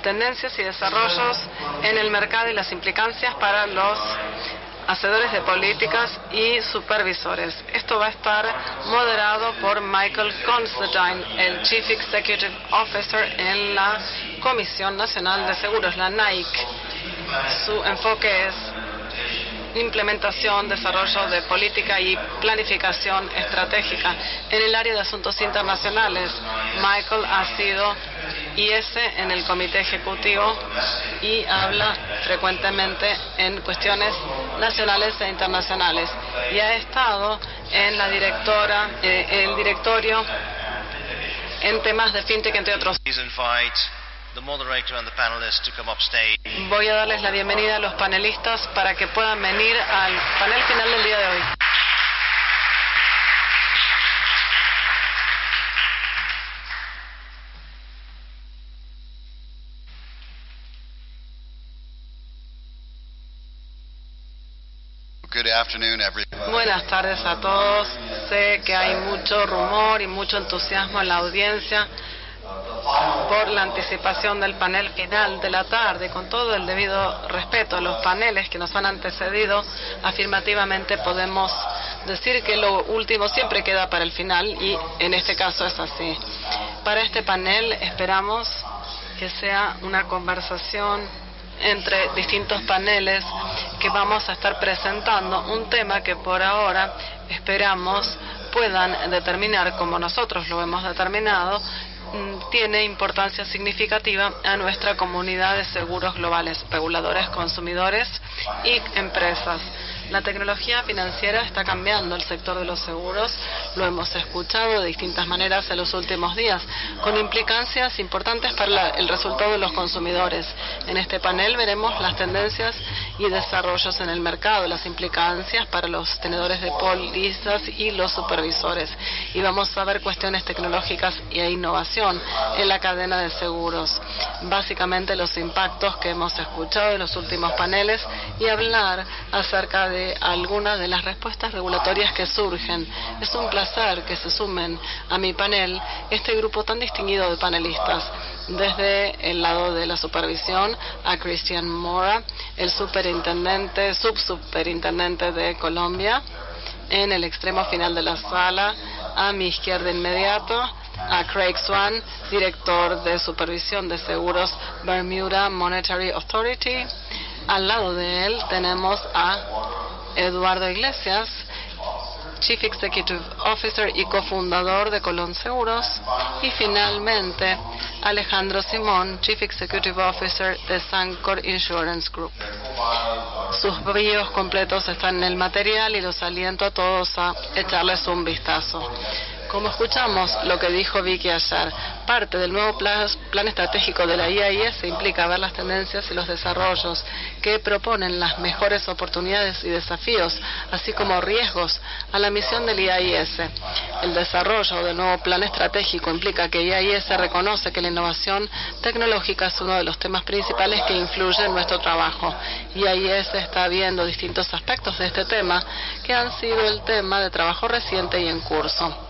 tendencias y desarrollos en el mercado y las implicancias para los hacedores de políticas y supervisores. Esto va a estar moderado por Michael Constantine, el Chief Executive Officer en la Comisión Nacional de Seguros, la NAIC. Su enfoque es implementación, desarrollo de política y planificación estratégica. En el área de asuntos internacionales, Michael ha sido IS en el comité ejecutivo y habla frecuentemente en cuestiones nacionales e internacionales. Y ha estado en la el directorio en temas de fintech, entre otros. Voy a darles la bienvenida a los panelistas para que puedan venir al panel final del día de hoy. Good afternoon, everyone. Buenas tardes a todos. Sé que hay mucho rumor y mucho entusiasmo en la audiencia por la anticipación del panel final de la tarde. Con todo el debido respeto a los paneles que nos han antecedido, afirmativamente podemos decir que lo último siempre queda para el final, y en este caso es así. Para este panel esperamos que sea una conversación entre distintos paneles que vamos a estar presentando un tema que por ahora esperamos puedan determinar, como nosotros lo hemos determinado, tiene importancia significativa a nuestra comunidad de seguros globales, reguladores, consumidores y empresas. La tecnología financiera está cambiando el sector de los seguros, lo hemos escuchado de distintas maneras en los últimos días, con implicancias importantes para el resultado de los consumidores. En este panel veremos las tendencias y desarrollos en el mercado, las implicancias para los tenedores de pólizas y los supervisores. Y vamos a ver cuestiones tecnológicas e innovación en la cadena de seguros. Básicamente los impactos que hemos escuchado en los últimos paneles y hablar acerca de algunas de las respuestas regulatorias que surgen. Es un placer que se sumen a mi panel este grupo tan distinguido de panelistas. Desde el lado de la supervisión, a Christian Mora, el subsuperintendente de Colombia. En el extremo final de la sala, a mi izquierda inmediato, a Craig Swan, director de supervisión de seguros Bermuda Monetary Authority. Al lado de él tenemos a Eduardo Iglesias, Chief Executive Officer y cofundador de Colón Seguros. Y finalmente, Alejandro Simón, Chief Executive Officer de Sancor Insurance Group. Sus bios completos están en el material y los aliento a todos a echarles un vistazo. Como escuchamos lo que dijo Vicky ayer, parte del nuevo plan estratégico de la IAIS implica ver las tendencias y los desarrollos que proponen las mejores oportunidades y desafíos, así como riesgos a la misión del IAIS. El desarrollo del nuevo plan estratégico implica que IAIS reconoce que la innovación tecnológica es uno de los temas principales que influye en nuestro trabajo. IAIS está viendo distintos aspectos de este tema que han sido el tema de trabajo reciente y en curso.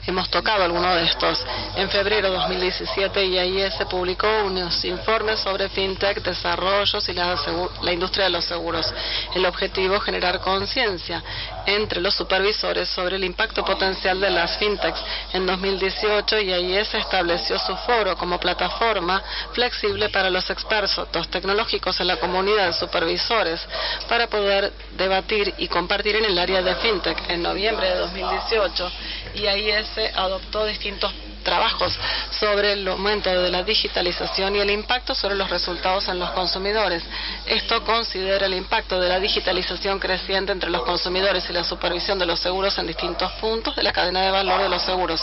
Hemos tocado algunos de estos. En febrero de 2017, IAIS publicó unos informes sobre fintech, desarrollos y la industria de los seguros. El objetivo es generar conciencia entre los supervisores sobre el impacto potencial de las fintechs. En 2018, IAIS estableció su foro como plataforma flexible para los expertos tecnológicos en la comunidad de supervisores para poder debatir y compartir en el área de fintech. En noviembre de 2018, IAIS adoptó distintos trabajos sobre el aumento de la digitalización y el impacto sobre los resultados en los consumidores. Esto considera el impacto de la digitalización creciente entre los consumidores y la supervisión de los seguros en distintos puntos de la cadena de valor de los seguros.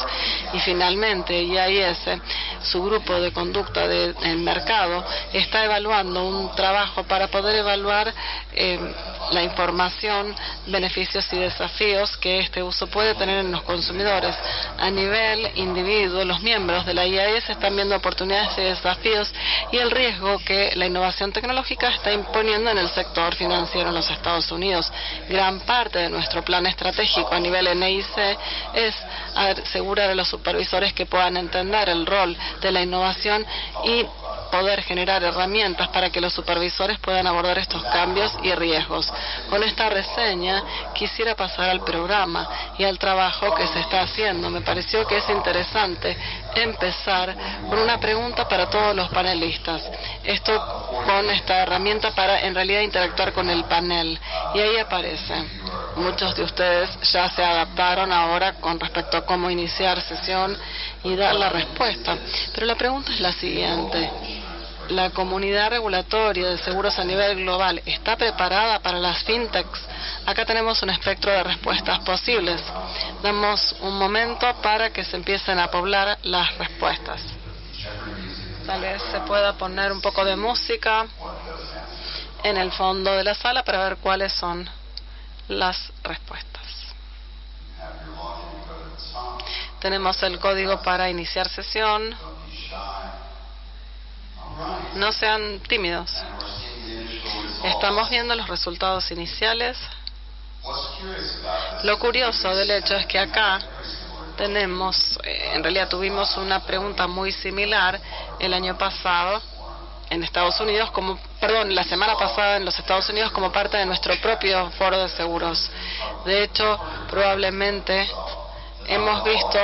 Y finalmente, IAIS, su grupo de conducta del mercado, está evaluando un trabajo para poder evaluar la información, beneficios y desafíos que este uso puede tener en los consumidores. A nivel individuo, los miembros de la IAIS están viendo oportunidades y desafíos y el riesgo que la innovación tecnológica está imponiendo en el sector financiero en los Estados Unidos. Gran parte de nuestro plan estratégico a nivel NIC es asegurar a los supervisores que puedan entender el rol de la innovación y poder generar herramientas para que los supervisores puedan abordar estos cambios y riesgos. Con esta reseña quisiera pasar al programa y al trabajo que se está haciendo. Me pareció que es interesante empezar con una pregunta para todos los panelistas. Esto con esta herramienta para en realidad interactuar con el panel. Y ahí aparece. Muchos de ustedes ya se adaptaron ahora con respecto a cómo iniciar sesión y dar la respuesta. Pero la pregunta es la siguiente. ¿La comunidad regulatoria de seguros a nivel global está preparada para las fintechs? Acá tenemos un espectro de respuestas posibles. Damos un momento para que se empiecen a poblar las respuestas. Tal vez se pueda poner un poco de música en el fondo de la sala para ver cuáles son las respuestas. Tenemos el código para iniciar sesión. No sean tímidos. Estamos viendo los resultados iniciales. Lo curioso del hecho es que acá tenemos, en realidad tuvimos una pregunta muy similar el año pasado en Estados Unidos, la semana pasada en los Estados Unidos como parte de nuestro propio foro de seguros. De hecho, probablemente hemos visto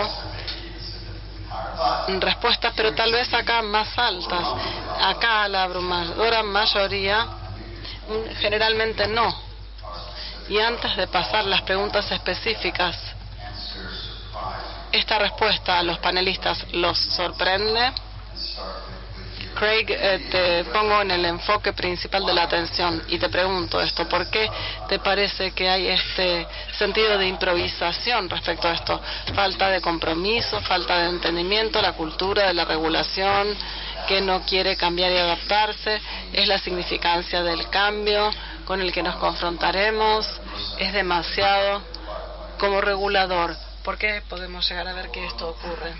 respuestas, pero tal vez acá más altas. Acá la abrumadora mayoría generalmente no. Y antes de pasar las preguntas específicas, esta respuesta a los panelistas los sorprende. Craig, te pongo en el enfoque principal de la atención y te pregunto esto. ¿Por qué te parece que hay este sentido de improvisación respecto a esto? Falta de compromiso, falta de entendimiento, la cultura de la regulación que no quiere cambiar y adaptarse, es la significancia del cambio con el que nos confrontaremos, es demasiado como regulador. ¿Por qué podemos llegar a ver que esto ocurre?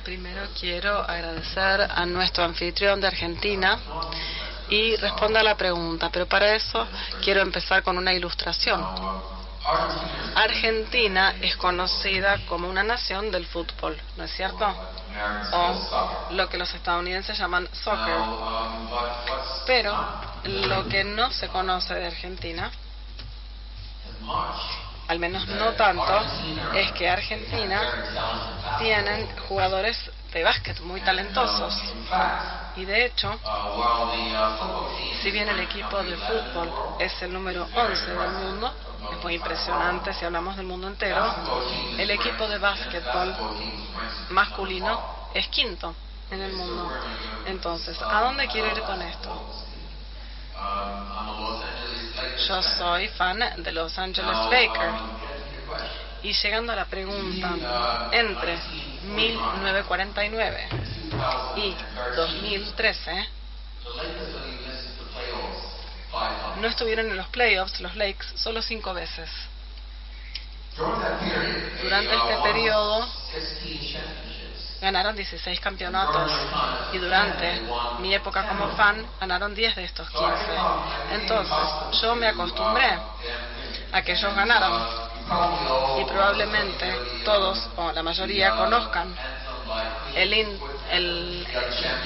Primero quiero agradecer a nuestro anfitrión de Argentina y responda a la pregunta, pero para eso quiero empezar con una ilustración. Argentina es conocida como una nación del fútbol, ¿no es cierto? O lo que los estadounidenses llaman soccer. Pero lo que no se conoce de Argentina, al menos no tanto, es que Argentina tienen jugadores de básquet muy talentosos. Y de hecho, si bien el equipo de fútbol es el número 11 del mundo, es muy impresionante si hablamos del mundo entero, el equipo de básquetbol masculino es quinto en el mundo. Entonces, ¿a dónde quiero ir con esto? Yo soy fan de Los Angeles Lakers. Y llegando a la pregunta, entre 1949 y 2013, no estuvieron en los playoffs los Lakers solo 5 veces. Durante este periodo ganaron 16 campeonatos y durante mi época como fan ganaron 10 de estos 15. Entonces yo me acostumbré a que ellos ganaran y probablemente todos o la mayoría conozcan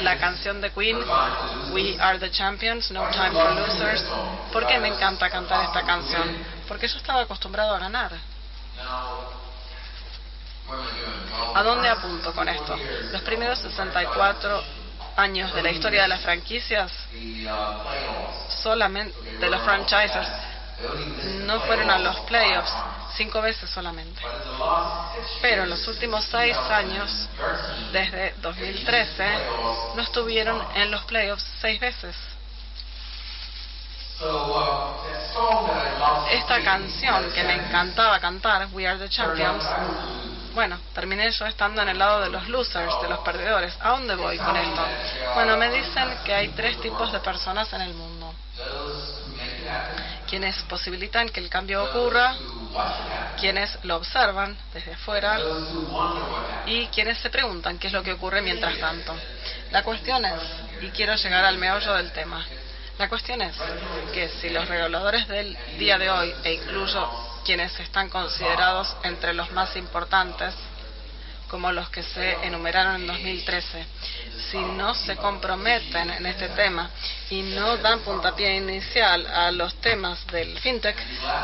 la canción de Queen, We Are the Champions, No Time for Losers. ¿Por qué me encanta cantar esta canción? Porque yo estaba acostumbrado a ganar. ¿A dónde apunto con esto? Los primeros 64 años de la historia de las franquicias, solamente de los franchises, no fueron a los playoffs 5 veces solamente. Pero en los últimos 6 años, desde 2013, no estuvieron en los playoffs 6 veces. Esta canción que me encantaba cantar, We Are the Champions, bueno, terminé yo estando en el lado de los losers, de los perdedores. ¿A dónde voy con esto? Bueno, me dicen que hay 3 tipos de personas en el mundo. Quienes posibilitan que el cambio ocurra, quienes lo observan desde afuera y quienes se preguntan qué es lo que ocurre mientras tanto. La cuestión es, y quiero llegar al meollo del tema, la cuestión es que si los reguladores del día de hoy, e incluyo quienes están considerados entre los más importantes, como los que se enumeraron en 2013. Si no se comprometen en este tema y no dan puntapié inicial a los temas del fintech,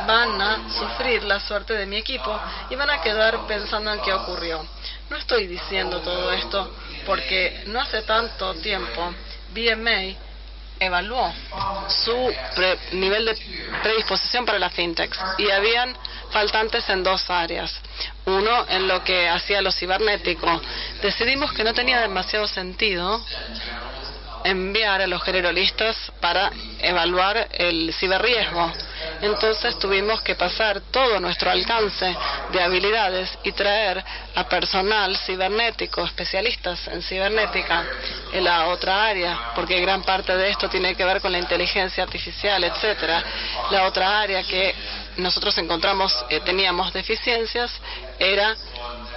van a sufrir la suerte de mi equipo y van a quedar pensando en qué ocurrió. No estoy diciendo todo esto porque no hace tanto tiempo BMA evaluó su nivel de predisposición para la fintech y habían faltantes en dos áreas. Uno, en lo que hacía lo cibernético. Decidimos que no tenía demasiado sentido enviar a los generalistas para evaluar el ciberriesgo. Entonces tuvimos que pasar todo nuestro alcance de habilidades y traer a personal cibernético, especialistas en cibernética, en la otra área, porque gran parte de esto tiene que ver con la inteligencia artificial, etcétera. La otra área que nosotros teníamos deficiencias era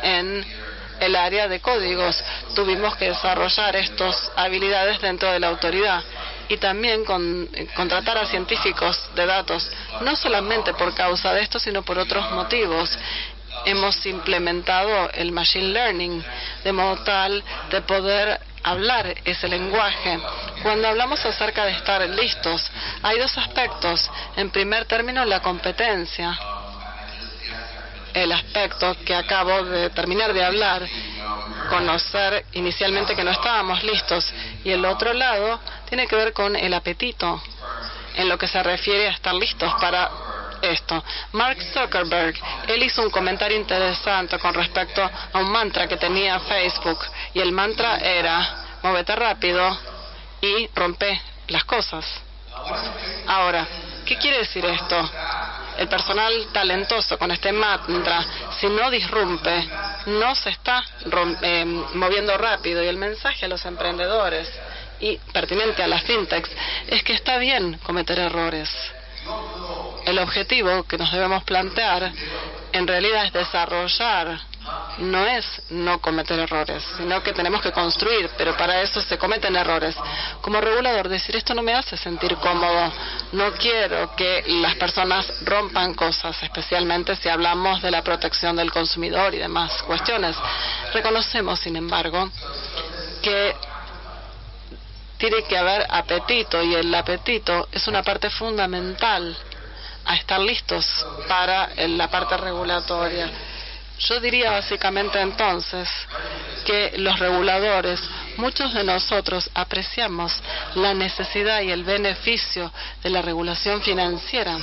en el área de códigos. Tuvimos que desarrollar estas habilidades dentro de la autoridad y también contratar a científicos de datos, no solamente por causa de esto, sino por otros motivos. Hemos implementado el machine learning de modo tal de poder hablar ese lenguaje. Cuando hablamos acerca de estar listos, hay dos aspectos. En primer término, la competencia. El aspecto que acabo de terminar de hablar, conocer inicialmente que no estábamos listos, y el otro lado tiene que ver con el apetito, en lo que se refiere a estar listos para esto. Mark Zuckerberg, él hizo un comentario interesante con respecto a un mantra que tenía Facebook, y el mantra era: móvete rápido y rompe las cosas. Ahora, ¿qué quiere decir esto? El personal talentoso con este mantra, si no disrumpe, no se está moviendo rápido. Y el mensaje a los emprendedores y pertinente a las fintechs es que está bien cometer errores. El objetivo que nos debemos plantear en realidad es desarrollar, no es no cometer errores, sino que tenemos que construir, pero para eso se cometen errores. Como regulador, decir esto no me hace sentir cómodo. No quiero que las personas rompan cosas, especialmente si hablamos de la protección del consumidor y demás cuestiones. Reconocemos, sin embargo, que tiene que haber apetito, y el apetito es una parte fundamental a estar listos para la parte regulatoria. Yo diría básicamente entonces que los reguladores, muchos de nosotros apreciamos la necesidad y el beneficio de la regulación financiera.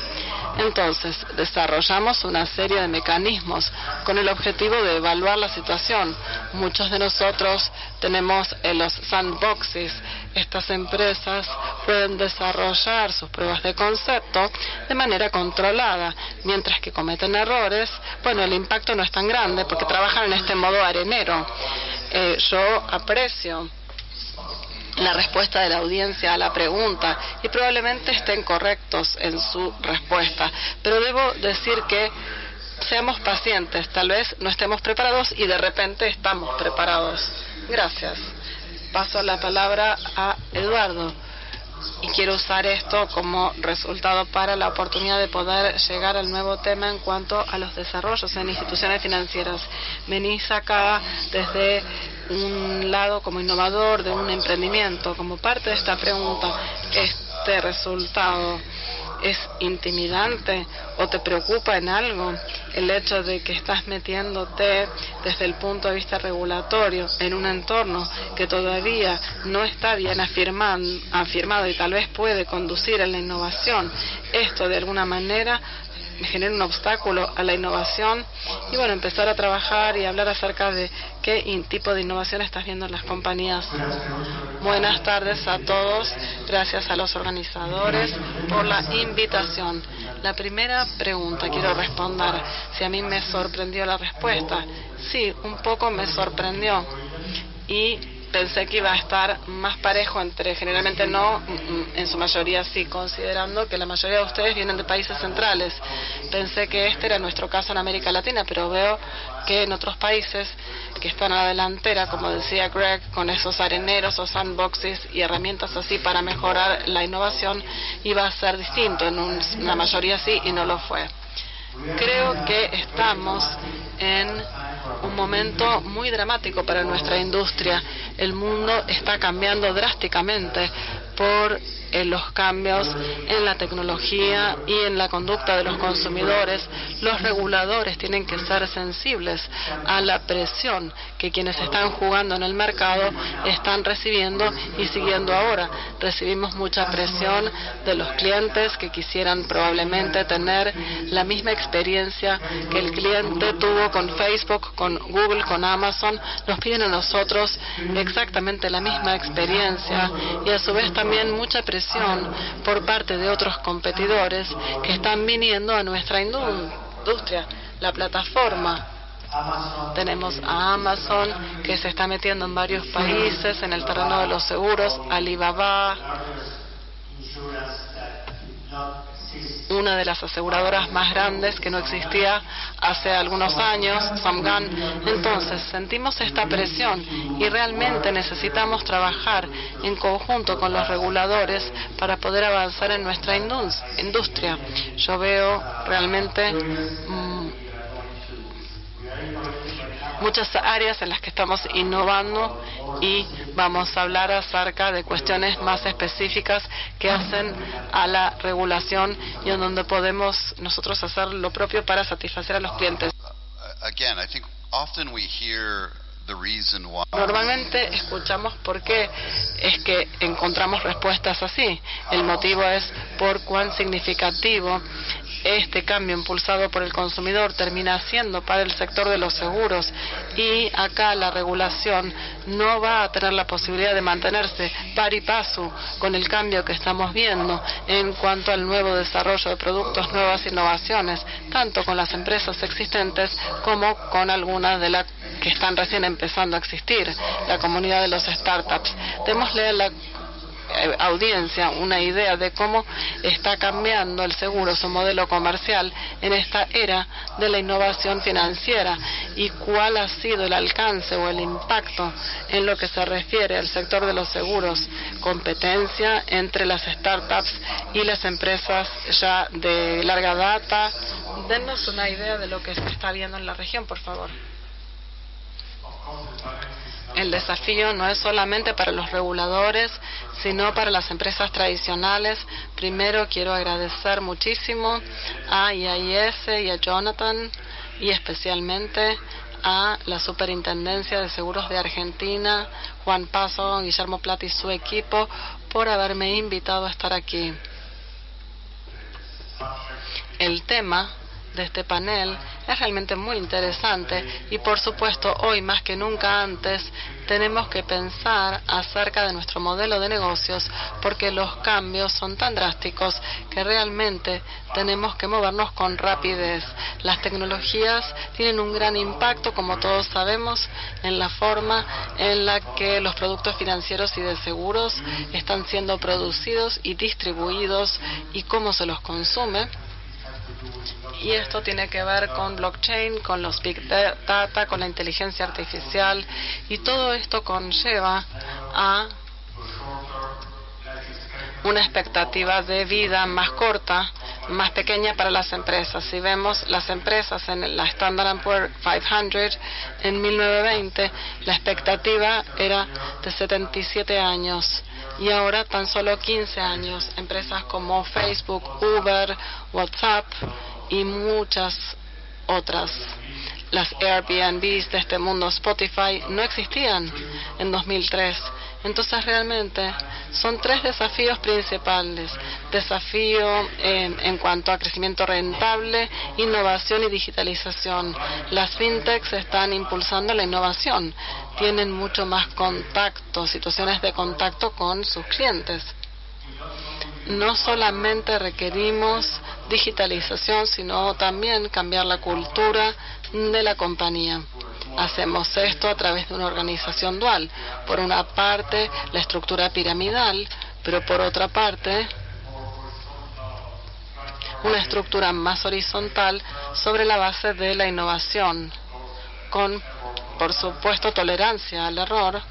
Entonces, desarrollamos una serie de mecanismos con el objetivo de evaluar la situación. Muchos de nosotros tenemos los sandboxes. Estas empresas pueden desarrollar sus pruebas de concepto de manera controlada, mientras que cometen errores. Bueno, el impacto no es tan grande porque trabajan en este modo arenero. Yo aprecio la respuesta de la audiencia a la pregunta y probablemente estén correctos en su respuesta, pero debo decir que seamos pacientes, tal vez no estemos preparados y de repente estamos preparados. Gracias. Paso la palabra a Eduardo y quiero usar esto como resultado para la oportunidad de poder llegar al nuevo tema en cuanto a los desarrollos en instituciones financieras. Venís acá desde un lado como innovador de un emprendimiento. Como parte de esta pregunta, ¿este resultado es intimidante o te preocupa en algo el hecho de que estás metiéndote desde el punto de vista regulatorio en un entorno que todavía no está bien afirmado y tal vez puede conducir a la innovación? Esto de alguna manera genera un obstáculo a la innovación y bueno, empezar a trabajar y hablar acerca de qué tipo de innovación estás viendo en las compañías. Buenas tardes a todos, gracias a los organizadores por la invitación. La primera pregunta quiero responder, si a mí me sorprendió la respuesta. Sí, un poco me sorprendió y pensé que iba a estar más parejo generalmente no, en su mayoría sí, considerando que la mayoría de ustedes vienen de países centrales. Pensé que este era nuestro caso en América Latina, pero veo que en otros países que están a la delantera, como decía Greg, con esos areneros o sandboxes y herramientas así para mejorar la innovación, iba a ser distinto. En una mayoría sí y no lo fue. Creo que estamos en un momento muy dramático para nuestra industria. El mundo está cambiando drásticamente por los cambios en la tecnología y en la conducta de los consumidores. Los reguladores tienen que ser sensibles a la presión que quienes están jugando en el mercado están recibiendo y siguiendo ahora. Recibimos mucha presión de los clientes que quisieran probablemente tener la misma experiencia que el cliente tuvo con Facebook, con Google, con Amazon. Nos piden a nosotros exactamente la misma experiencia y a su vez también mucha presión por parte de otros competidores que están viniendo a nuestra industria, la plataforma. Tenemos a Amazon que se está metiendo en varios países en el terreno de los seguros, Alibaba, una de las aseguradoras más grandes que no existía hace algunos años, Samgan. Entonces, sentimos esta presión y realmente necesitamos trabajar en conjunto con los reguladores para poder avanzar en nuestra industria. Yo veo realmente muchas áreas en las que estamos innovando y vamos a hablar acerca de cuestiones más específicas que hacen a la regulación y en donde podemos nosotros hacer lo propio para satisfacer a los clientes. Again, I think often we hear the reason why. Normalmente escuchamos por qué es que encontramos respuestas así. El motivo es por cuán significativo este cambio impulsado por el consumidor termina siendo para el sector de los seguros, y acá la regulación no va a tener la posibilidad de mantenerse par y paso con el cambio que estamos viendo en cuanto al nuevo desarrollo de productos, nuevas innovaciones, tanto con las empresas existentes como con algunas de las que están recién empezando a existir, la comunidad de los startups. Démosle a la audiencia una idea de cómo está cambiando el seguro, su modelo comercial en esta era de la innovación financiera, y cuál ha sido el alcance o el impacto en lo que se refiere al sector de los seguros, competencia entre las startups y las empresas ya de larga data. Denos una idea de lo que se está viendo en la región, por favor. El desafío no es solamente para los reguladores, sino para las empresas tradicionales. Primero quiero agradecer muchísimo a IAIS y a Jonathan, y especialmente a la Superintendencia de Seguros de Argentina, Juan Paso, Guillermo Plata y su equipo, por haberme invitado a estar aquí. El tema de este panel es realmente muy interesante y, por supuesto, hoy más que nunca antes tenemos que pensar acerca de nuestro modelo de negocios, porque los cambios son tan drásticos que realmente tenemos que movernos con rapidez. Las tecnologías tienen un gran impacto, como todos sabemos, en la forma en la que los productos financieros y de seguros están siendo producidos y distribuidos y cómo se los consume. Y esto tiene que ver con blockchain, con los big data, con la inteligencia artificial, y todo esto conlleva a una expectativa de vida más corta, más pequeña para las empresas. Si vemos las empresas en la Standard & Poor's 500 en 1920, la expectativa era de 77 años. Y ahora tan solo 15 años. Empresas como Facebook, Uber, WhatsApp y muchas otras, las Airbnbs de este mundo, Spotify, no existían en 2003. Entonces realmente son tres desafíos principales. Desafío en cuanto a crecimiento rentable, innovación y digitalización. Las fintechs están impulsando la innovación. Tienen mucho más contacto, situaciones de contacto con sus clientes. No solamente requerimos digitalización, sino también cambiar la cultura de la compañía. Hacemos esto a través de una organización dual. Por una parte, la estructura piramidal, pero por otra parte, una estructura más horizontal sobre la base de la innovación, con, por supuesto, tolerancia al error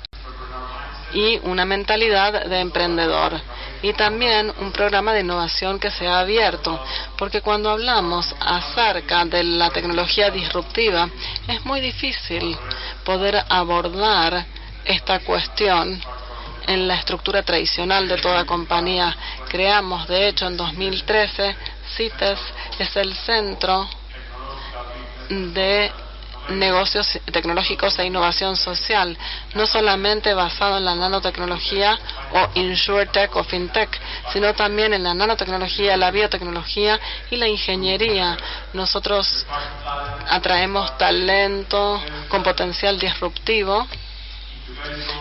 y una mentalidad de emprendedor. Y también un programa de innovación que sea abierto, porque cuando hablamos acerca de la tecnología disruptiva, Es muy difícil poder abordar esta cuestión en la estructura tradicional de toda compañía. Creamos, de hecho, en 2013, CITES es el centro de negocios tecnológicos e innovación social, no solamente basado en la nanotecnología o insurtech o fintech, sino también en la nanotecnología, la biotecnología y la ingeniería. Nosotros atraemos talento con potencial disruptivo.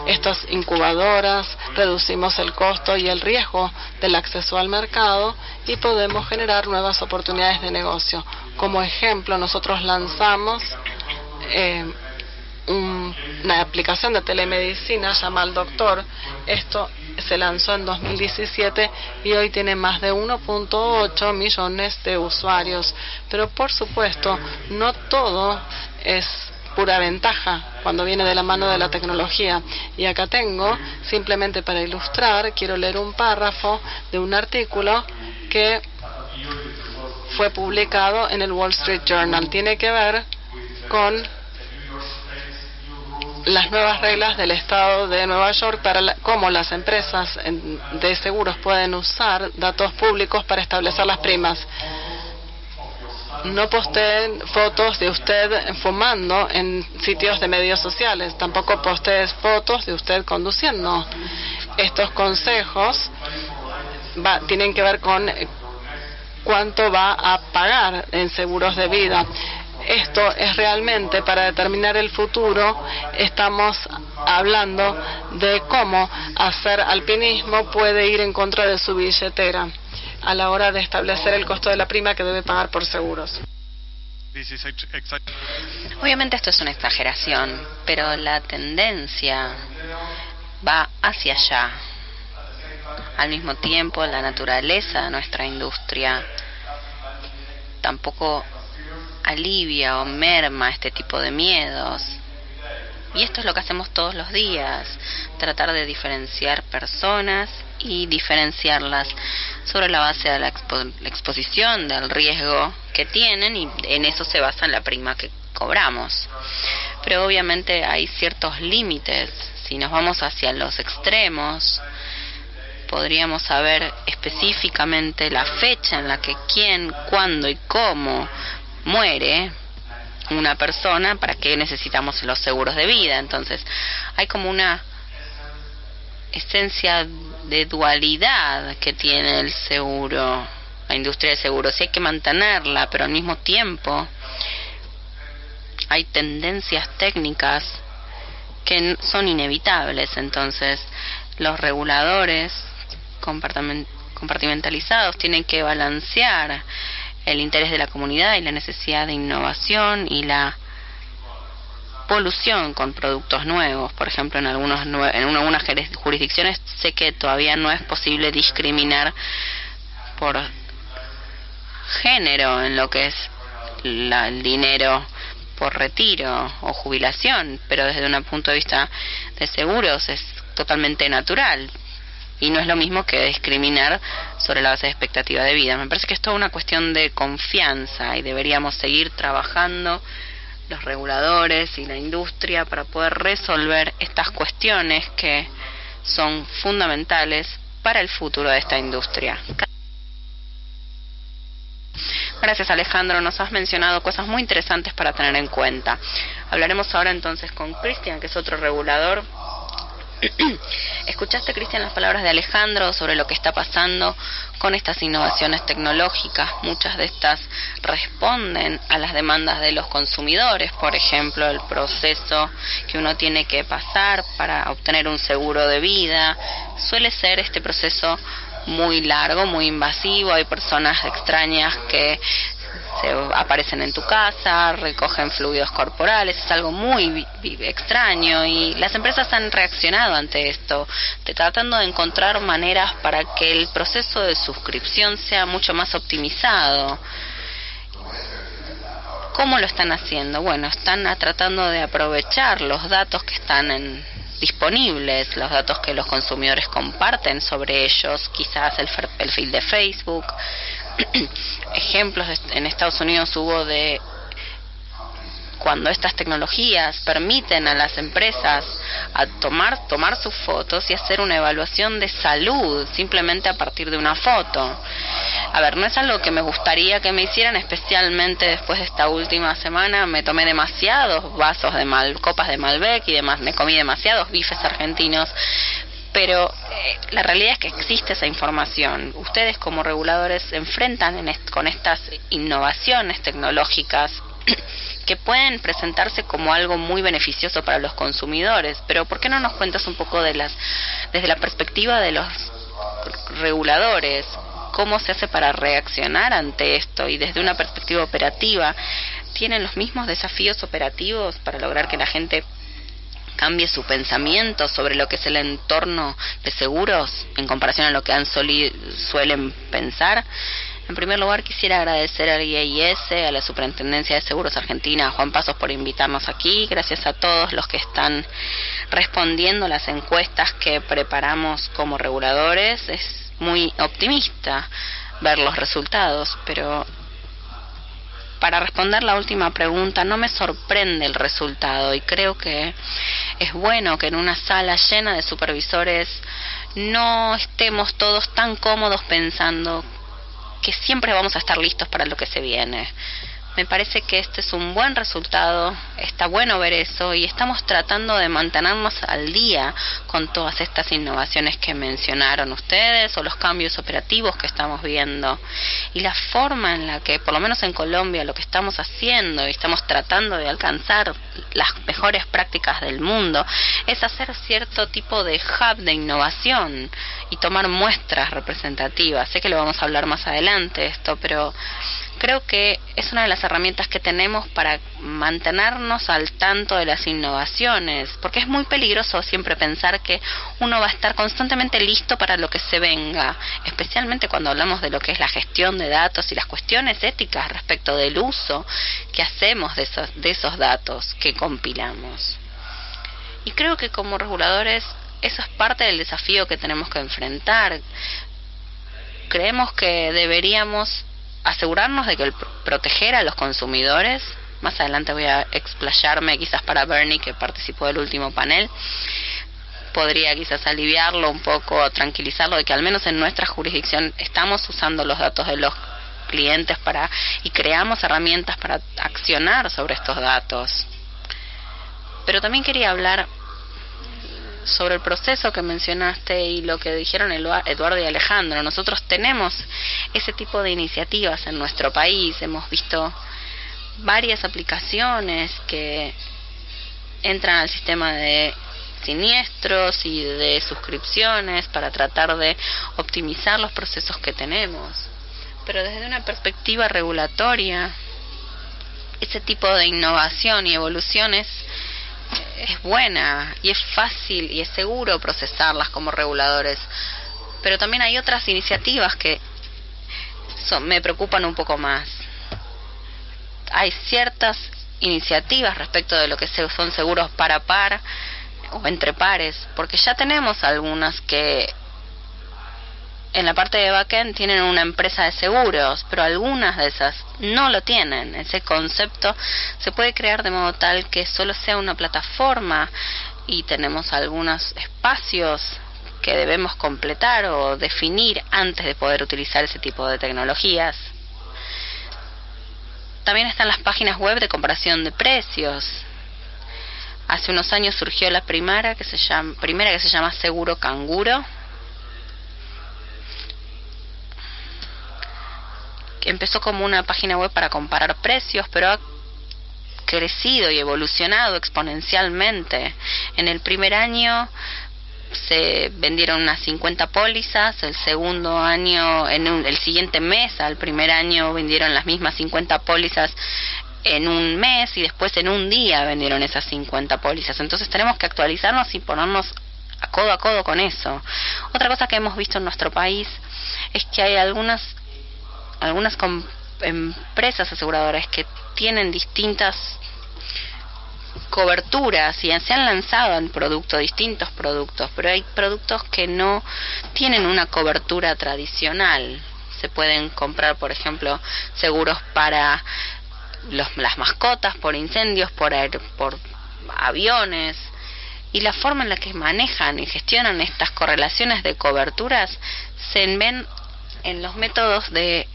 Estas incubadoras, reducimos el costo y el riesgo del acceso al mercado y podemos generar nuevas oportunidades de negocio. Como ejemplo, nosotros lanzamos una aplicación de telemedicina llamada El Doctor. Esto se lanzó en 2017 y hoy tiene más de 1.8 millones de usuarios. Pero por supuesto, no todo es pura ventaja cuando viene de la mano de la tecnología. Y acá tengo, simplemente para ilustrar, quiero leer un párrafo de un artículo que fue publicado en el Wall Street Journal. Tiene que ver con las nuevas reglas del estado de Nueva York para cómo las empresas de seguros pueden usar datos públicos para establecer las primas. No posteen fotos de usted fumando en sitios de medios sociales. Tampoco postees fotos de usted conduciendo. Estos consejos tienen que ver con cuánto va a pagar en seguros de vida. Esto es realmente para determinar el futuro. Estamos hablando de cómo hacer alpinismo puede ir en contra de su billetera a la hora de establecer el costo de la prima que debe pagar por seguros. Obviamente esto es una exageración, pero la tendencia va hacia allá. Al mismo tiempo, la naturaleza de nuestra industria tampoco alivia o merma este tipo de miedos. Y esto es lo que hacemos todos los días, tratar de diferenciar personas y diferenciarlas sobre la base de la exposición, del riesgo que tienen, y en eso se basa en la prima que cobramos. Pero obviamente hay ciertos límites. Si nos vamos hacia los extremos, podríamos saber específicamente la fecha en la que quién, cuándo y cómo muere una persona, para qué necesitamos los seguros de vida. Entonces hay como una esencia de dualidad que tiene el seguro, la industria del seguro. Sí hay que mantenerla, pero al mismo tiempo hay tendencias técnicas que son inevitables. Entonces los reguladores compartimentalizados tienen que balancear el interés de la comunidad y la necesidad de innovación y la polución con productos nuevos. Por ejemplo, en algunas jurisdicciones sé que todavía no es posible discriminar por género en lo que es el dinero por retiro o jubilación, pero desde un punto de vista de seguros es totalmente natural. Y no es lo mismo que discriminar sobre la base de expectativa de vida. Me parece que es toda una cuestión de confianza y deberíamos seguir trabajando los reguladores y la industria para poder resolver estas cuestiones que son fundamentales para el futuro de esta industria. Gracias, Alejandro, nos has mencionado cosas muy interesantes para tener en cuenta. Hablaremos ahora entonces con Cristian, que es otro regulador. ¿Escuchaste, Cristian, las palabras de Alejandro sobre lo que está pasando con estas innovaciones tecnológicas? Muchas de estas responden a las demandas de los consumidores. Por ejemplo, el proceso que uno tiene que pasar para obtener un seguro de vida suele ser este proceso muy largo, muy invasivo. Hay personas extrañas que aparecen en tu casa, recogen fluidos corporales. Es algo muy extraño y las empresas han reaccionado ante esto, tratando de encontrar maneras para que el proceso de suscripción sea mucho más optimizado. ¿Cómo lo están haciendo? Bueno, están tratando de aprovechar los datos que están disponibles, los datos que los consumidores comparten sobre ellos, quizás el perfil de Facebook. Ejemplos en Estados Unidos hubo de cuando estas tecnologías permiten a las empresas a tomar sus fotos y hacer una evaluación de salud simplemente a partir de una foto. A ver, no es algo que me gustaría que me hicieran, especialmente después de esta última semana. Me tomé demasiados vasos de copas de Malbec y demás, me comí demasiados bifes argentinos. Pero la realidad es que existe esa información. Ustedes como reguladores se enfrentan con estas innovaciones tecnológicas que pueden presentarse como algo muy beneficioso para los consumidores, pero ¿por qué no nos cuentas un poco desde la perspectiva de los reguladores, cómo se hace para reaccionar ante esto? Y desde una perspectiva operativa, ¿tienen los mismos desafíos operativos para lograr que la gente cambie su pensamiento sobre lo que es el entorno de seguros en comparación a lo que suelen pensar? En primer lugar, quisiera agradecer al IAIS, a la Superintendencia de Seguros Argentina, a Juan Pasos por invitarnos aquí. Gracias a todos los que están respondiendo las encuestas que preparamos como reguladores. Es muy optimista ver los resultados, pero para responder la última pregunta, no me sorprende el resultado y creo que es bueno que en una sala llena de supervisores no estemos todos tan cómodos pensando que siempre vamos a estar listos para lo que se viene. Me parece que este es un buen resultado, está bueno ver eso y estamos tratando de mantenernos al día con todas estas innovaciones que mencionaron ustedes o los cambios operativos que estamos viendo. Y la forma en la que, por lo menos en Colombia, lo que estamos haciendo y estamos tratando de alcanzar las mejores prácticas del mundo es hacer cierto tipo de hub de innovación y tomar muestras representativas. Sé que lo vamos a hablar más adelante esto, pero creo que es una de las herramientas que tenemos para mantenernos al tanto de las innovaciones, porque es muy peligroso siempre pensar que uno va a estar constantemente listo para lo que se venga, especialmente cuando hablamos de lo que es la gestión de datos y las cuestiones éticas respecto del uso que hacemos de esos datos que compilamos. Y creo que como reguladores eso es parte del desafío que tenemos que enfrentar. Creemos que deberíamos asegurarnos de que proteger a los consumidores, más adelante voy a explayarme quizás para Bernie, que participó del último panel, podría quizás aliviarlo un poco, tranquilizarlo de que al menos en nuestra jurisdicción estamos usando los datos de los clientes y creamos herramientas para accionar sobre estos datos. Pero también quería hablar sobre el proceso que mencionaste y lo que dijeron Eduardo y Alejandro. Nosotros tenemos ese tipo de iniciativas en nuestro país. Hemos visto varias aplicaciones que entran al sistema de siniestros y de suscripciones para tratar de optimizar los procesos que tenemos. Pero desde una perspectiva regulatoria, ese tipo de innovación y evoluciones es buena y es fácil y es seguro procesarlas como reguladores, pero también hay otras iniciativas que me preocupan un poco más. Hay ciertas iniciativas respecto de lo que son seguros par o entre pares, porque ya tenemos algunas que en la parte de backend tienen una empresa de seguros, pero algunas de esas no lo tienen. Ese concepto se puede crear de modo tal que solo sea una plataforma y tenemos algunos espacios que debemos completar o definir antes de poder utilizar ese tipo de tecnologías. También están las páginas web de comparación de precios. Hace unos años surgió la primera que se llama Seguro Canguro. Empezó como una página web para comparar precios, pero ha crecido y evolucionado exponencialmente. En el primer año se vendieron unas 50 pólizas, el segundo año, el siguiente mes al primer año vendieron las mismas 50 pólizas en un mes y después en un día vendieron esas 50 pólizas. Entonces tenemos que actualizarnos y ponernos a codo con eso. Otra cosa que hemos visto en nuestro país es que hay algunas empresas aseguradoras que tienen distintas coberturas y se han lanzado en distintos productos, pero hay productos que no tienen una cobertura tradicional. Se pueden comprar, por ejemplo, seguros para las mascotas, por incendios, por aviones, y la forma en la que manejan y gestionan estas correlaciones de coberturas se ven en los métodos de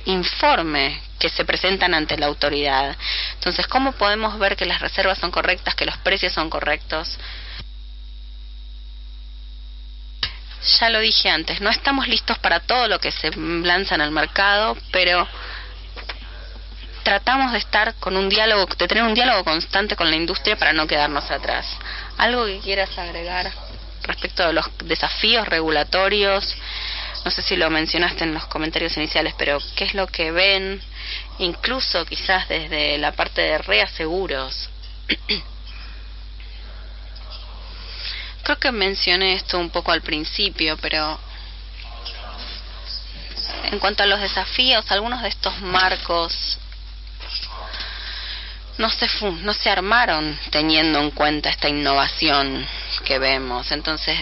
informe que se presentan ante la autoridad. Entonces, ¿cómo podemos ver que las reservas son correctas, que los precios son correctos? Ya lo dije antes, no estamos listos para todo lo que se lanza en el mercado, pero tratamos de estar con un diálogo, de tener un diálogo constante con la industria para no quedarnos atrás. ¿Algo que quieras agregar respecto de los desafíos regulatorios? No sé si lo mencionaste en los comentarios iniciales, pero ¿qué es lo que ven? Incluso quizás desde la parte de reaseguros. Creo que mencioné esto un poco al principio, pero en cuanto a los desafíos, algunos de estos marcos no se armaron teniendo en cuenta esta innovación que vemos. Entonces,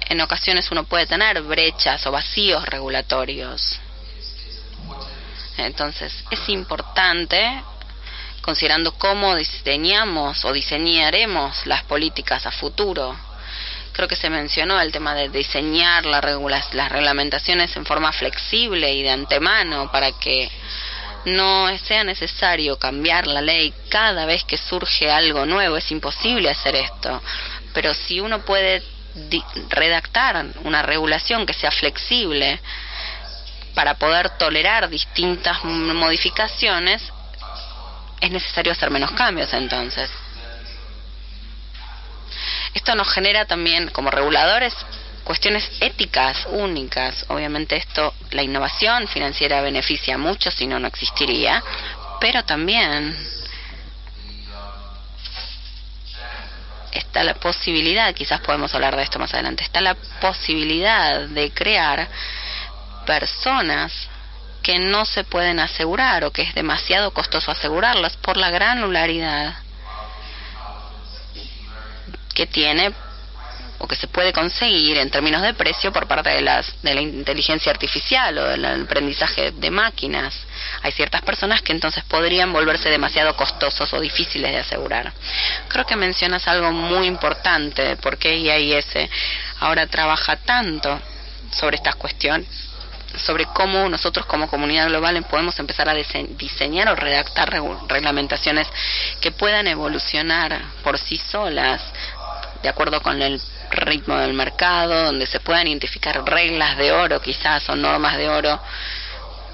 en ocasiones uno puede tener brechas o vacíos regulatorios. Entonces, es importante, considerando cómo diseñamos o diseñaremos las políticas a futuro. Creo que se mencionó el tema de diseñar las reglamentaciones en forma flexible y de antemano para que no sea necesario cambiar la ley cada vez que surge algo nuevo. Es imposible hacer esto, pero si uno puede redactar una regulación que sea flexible para poder tolerar distintas modificaciones, es necesario hacer menos cambios. Entonces, esto nos genera también, como reguladores, cuestiones éticas únicas. Obviamente la innovación financiera beneficia mucho, si no, no existiría, pero también está la posibilidad, quizás podemos hablar de esto más adelante, está la posibilidad de crear personas que no se pueden asegurar o que es demasiado costoso asegurarlas por la granularidad que tiene o que se puede conseguir en términos de precio por parte de la inteligencia artificial o del aprendizaje de máquinas. Hay ciertas personas que entonces podrían volverse demasiado costosos o difíciles de asegurar. Creo que mencionas algo muy importante, porque IAIS ahora trabaja tanto sobre estas cuestiones, sobre cómo nosotros como comunidad global podemos empezar a diseñar o redactar reglamentaciones que puedan evolucionar por sí solas, de acuerdo con el ritmo del mercado, donde se puedan identificar reglas de oro quizás o normas de oro,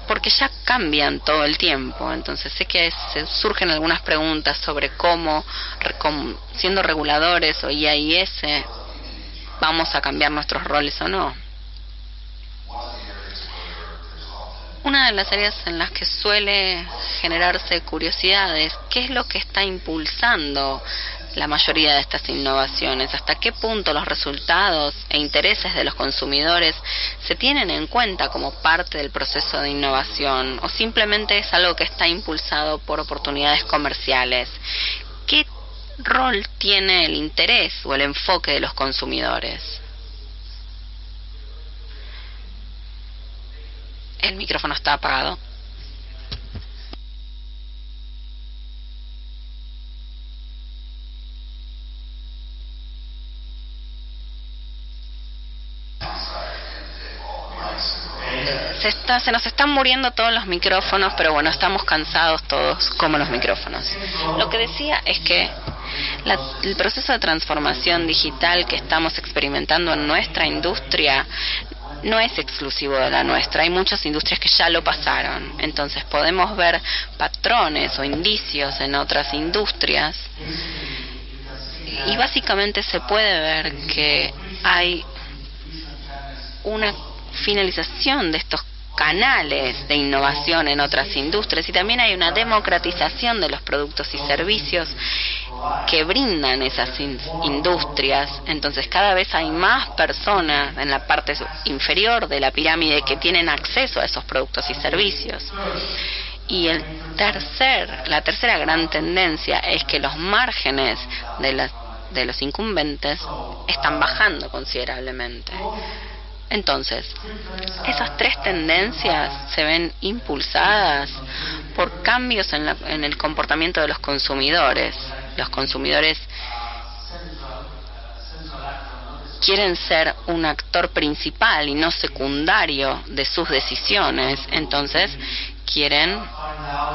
porque ya cambian todo el tiempo. Entonces sé que surgen algunas preguntas sobre cómo siendo reguladores o IAIS vamos a cambiar nuestros roles o no. Una de las áreas en las que suele generarse curiosidad es qué es lo que está impulsando la mayoría de estas innovaciones, hasta qué punto los resultados e intereses de los consumidores se tienen en cuenta como parte del proceso de innovación, o simplemente es algo que está impulsado por oportunidades comerciales. ¿Qué rol tiene el interés o el enfoque de los consumidores? El micrófono está apagado. Se nos están muriendo todos los micrófonos, pero bueno, estamos cansados todos como los micrófonos. Lo que decía es que el proceso de transformación digital que estamos experimentando en nuestra industria no es exclusivo de la nuestra. Hay muchas industrias que ya lo pasaron. Entonces podemos ver patrones o indicios en otras industrias. Y básicamente se puede ver que hay una finalización de estos canales de innovación en otras industrias, y también hay una democratización de los productos y servicios que brindan esas industrias. Entonces cada vez hay más personas en la parte inferior de la pirámide que tienen acceso a esos productos y servicios. Y la tercera gran tendencia es que los márgenes de los incumbentes están bajando considerablemente. Entonces, esas tres tendencias se ven impulsadas por cambios en el comportamiento de los consumidores. Los consumidores quieren ser un actor principal y no secundario de sus decisiones. Entonces quieren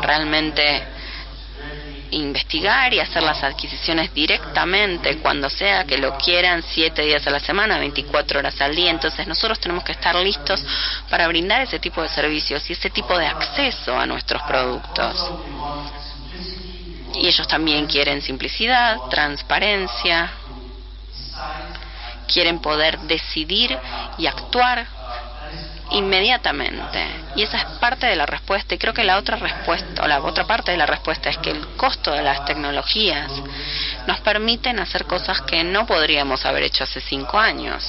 realmente investigar y hacer las adquisiciones directamente cuando sea que lo quieran, 7 días a la semana, 24 horas al día. Entonces nosotros tenemos que estar listos para brindar ese tipo de servicios y ese tipo de acceso a nuestros productos. Y ellos también quieren simplicidad, transparencia, quieren poder decidir y actuar inmediatamente. Y esa es parte de la respuesta. Y creo que la otra respuesta, o la otra parte de la respuesta, es que el costo de las tecnologías nos permiten hacer cosas que no podríamos haber hecho hace 5 años.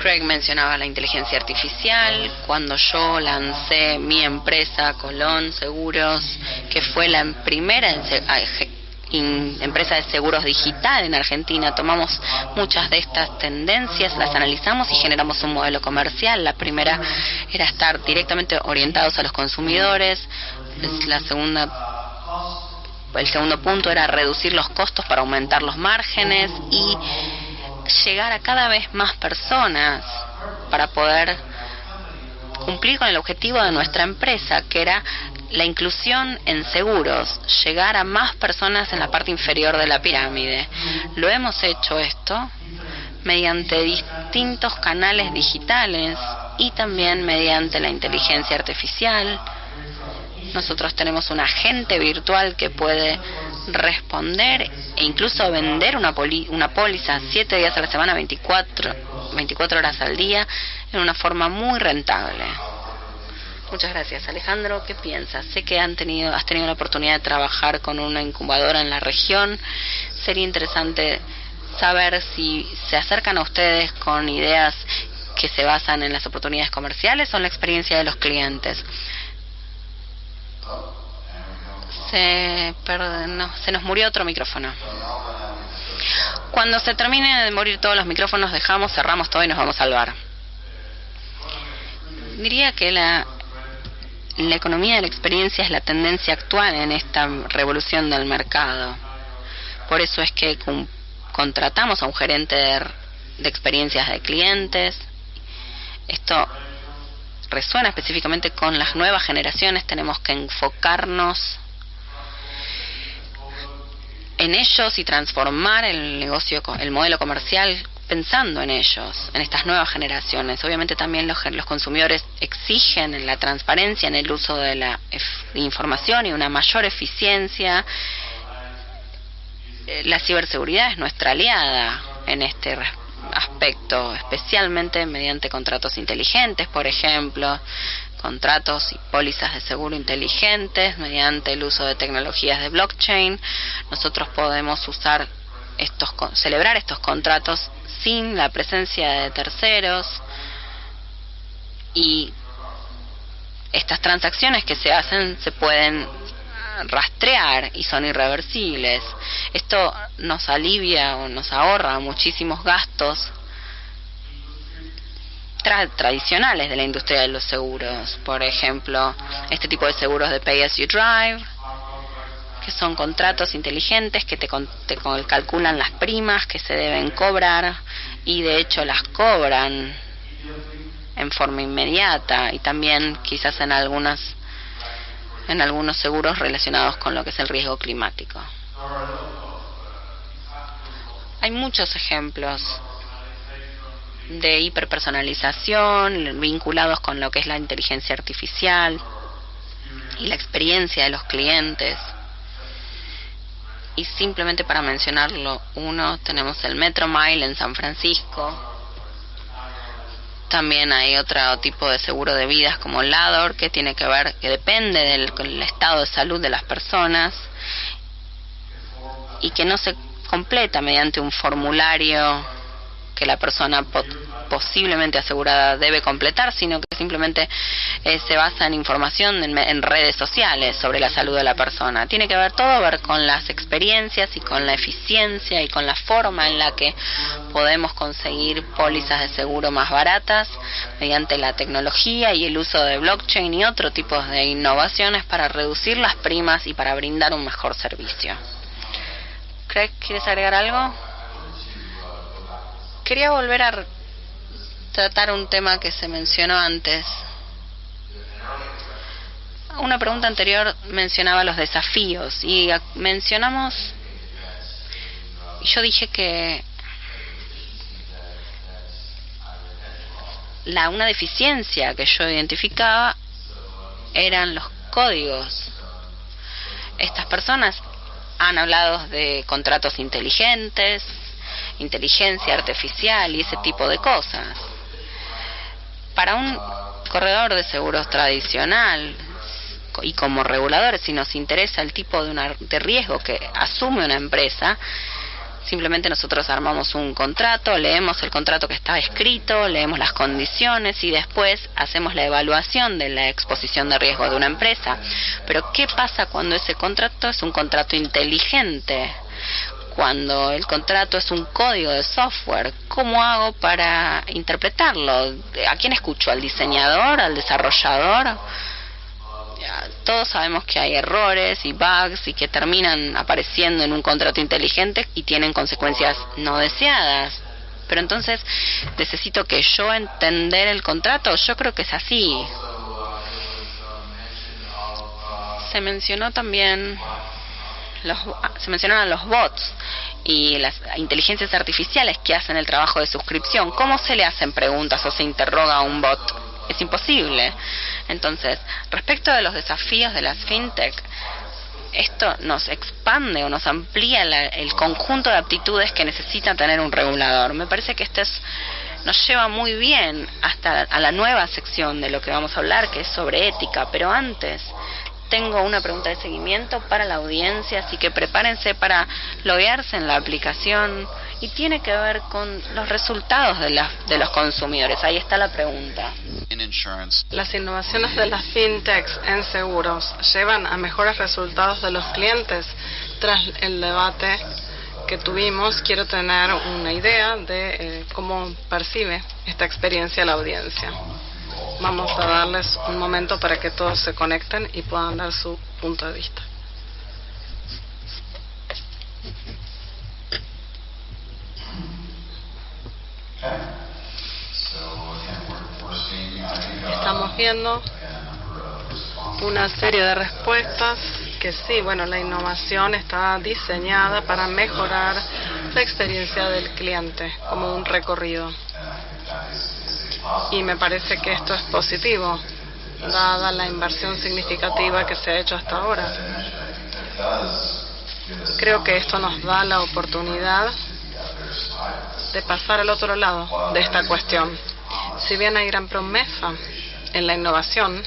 Craig mencionaba la inteligencia artificial. Cuando yo lancé mi empresa, Colón Seguros, que fue la primera empresa de seguros digital en Argentina, tomamos muchas de estas tendencias, las analizamos y generamos un modelo comercial. La primera era estar directamente orientados a los consumidores. El segundo punto era reducir los costos para aumentar los márgenes y llegar a cada vez más personas para poder cumplir con el objetivo de nuestra empresa, que era la inclusión en seguros, llegar a más personas en la parte inferior de la pirámide. Lo hemos hecho esto mediante distintos canales digitales y también mediante la inteligencia artificial. Nosotros tenemos un agente virtual que puede responder e incluso vender una póliza 7 días a la semana, 24 horas al día, en una forma muy rentable. Muchas gracias, Alejandro. ¿Qué piensas? Sé que has tenido la oportunidad de trabajar con una incubadora en la región. Sería interesante saber si se acercan a ustedes con ideas que se basan en las oportunidades comerciales o en la experiencia de los clientes. Se nos murió otro micrófono. Cuando se termine de morir todos los micrófonos, cerramos todo y nos vamos al bar. Diría que la economía de la experiencia es la tendencia actual en esta revolución del mercado. Por eso es que contratamos a un gerente de experiencias de clientes. Esto resuena específicamente con las nuevas generaciones. Tenemos que enfocarnos en ellos y transformar el modelo comercial pensando en ellos, en estas nuevas generaciones. Obviamente también los consumidores exigen la transparencia en el uso de la información y una mayor eficiencia. La ciberseguridad es nuestra aliada en este aspecto, especialmente mediante contratos inteligentes, por ejemplo, contratos y pólizas de seguro inteligentes mediante el uso de tecnologías de blockchain. Nosotros podemos celebrar estos contratos sin la presencia de terceros, y estas transacciones que se hacen se pueden rastrear y son irreversibles. Esto nos alivia o nos ahorra muchísimos gastos tradicionales de la industria de los seguros. Por ejemplo, este tipo de seguros de Pay As You Drive, que son contratos inteligentes que te calculan las primas que se deben cobrar, y de hecho las cobran en forma inmediata, y también quizás en algunos seguros relacionados con lo que es el riesgo climático. Hay muchos ejemplos de hiperpersonalización vinculados con lo que es la inteligencia artificial y la experiencia de los clientes. Y simplemente para mencionarlo tenemos el Metro Mile en San Francisco. También hay otro tipo de seguro de vidas como LADOR, que depende del estado de salud de las personas y que no se completa mediante un formulario que la persona posiblemente asegurada debe completar, sino que simplemente se basa en información en redes sociales sobre la salud de la persona. Tiene que ver todo con las experiencias y con la eficiencia y con la forma en la que podemos conseguir pólizas de seguro más baratas mediante la tecnología y el uso de blockchain y otro tipo de innovaciones para reducir las primas y para brindar un mejor servicio. Craig, ¿quieres agregar algo? Quería volver a tratar un tema que se mencionó antes. Una pregunta anterior mencionaba los desafíos y yo dije que una deficiencia que yo identificaba eran los códigos. Estas personas han hablado de contratos inteligentes, inteligencia artificial y ese tipo de cosas. Para un corredor de seguros tradicional y como reguladores, si nos interesa el tipo de riesgo que asume una empresa, simplemente nosotros armamos un contrato, leemos el contrato que está escrito, leemos las condiciones y después hacemos la evaluación de la exposición de riesgo de una empresa. Pero ¿qué pasa cuando ese contrato es un contrato inteligente? Cuando el contrato es un código de software, ¿cómo hago para interpretarlo? ¿A quién escucho? ¿Al diseñador? ¿Al desarrollador? Todos sabemos que hay errores y bugs y que terminan apareciendo en un contrato inteligente y tienen consecuencias no deseadas. Pero entonces, ¿necesito que yo entender el contrato? Yo creo que es así. Se mencionaron los bots y las inteligencias artificiales que hacen el trabajo de suscripción. ¿Cómo se le hacen preguntas o se interroga a un bot? Es imposible. Entonces, respecto de los desafíos de las fintech, esto nos expande o nos amplía el conjunto de aptitudes que necesita tener un regulador. Me parece que nos lleva muy bien hasta a la nueva sección de lo que vamos a hablar, que es sobre ética. Pero antes, tengo una pregunta de seguimiento para la audiencia, así que prepárense para loguearse en la aplicación y tiene que ver con los resultados de los consumidores. Ahí está la pregunta. Las innovaciones de las fintechs en seguros llevan a mejores resultados de los clientes. Tras el debate que tuvimos, quiero tener una idea de cómo percibe esta experiencia la audiencia. Vamos a darles un momento para que todos se conecten y puedan dar su punto de vista. Estamos viendo una serie de respuestas que sí, bueno, la innovación está diseñada para mejorar la experiencia del cliente como un recorrido. Y me parece que esto es positivo, dada la inversión significativa que se ha hecho hasta ahora. Creo que esto nos da la oportunidad de pasar al otro lado de esta cuestión. Si bien hay gran promesa en la innovación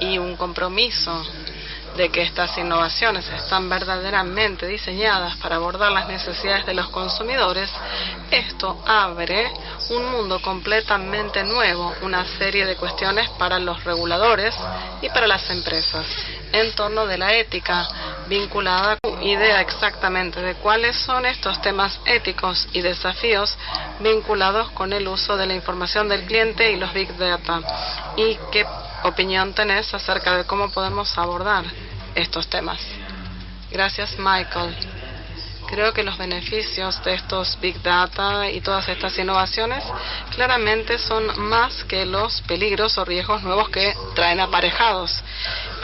y un compromiso de que estas innovaciones están verdaderamente diseñadas para abordar las necesidades de los consumidores, esto abre un mundo completamente nuevo, una serie de cuestiones para los reguladores y para las empresas, en torno de la ética vinculada con la idea exactamente de cuáles son estos temas éticos y desafíos vinculados con el uso de la información del cliente y los Big Data. ¿Y qué opinión tenés acerca de cómo podemos abordar estos temas? Gracias, Michael. Creo que los beneficios de estos Big Data y todas estas innovaciones claramente son más que los peligros o riesgos nuevos que traen aparejados.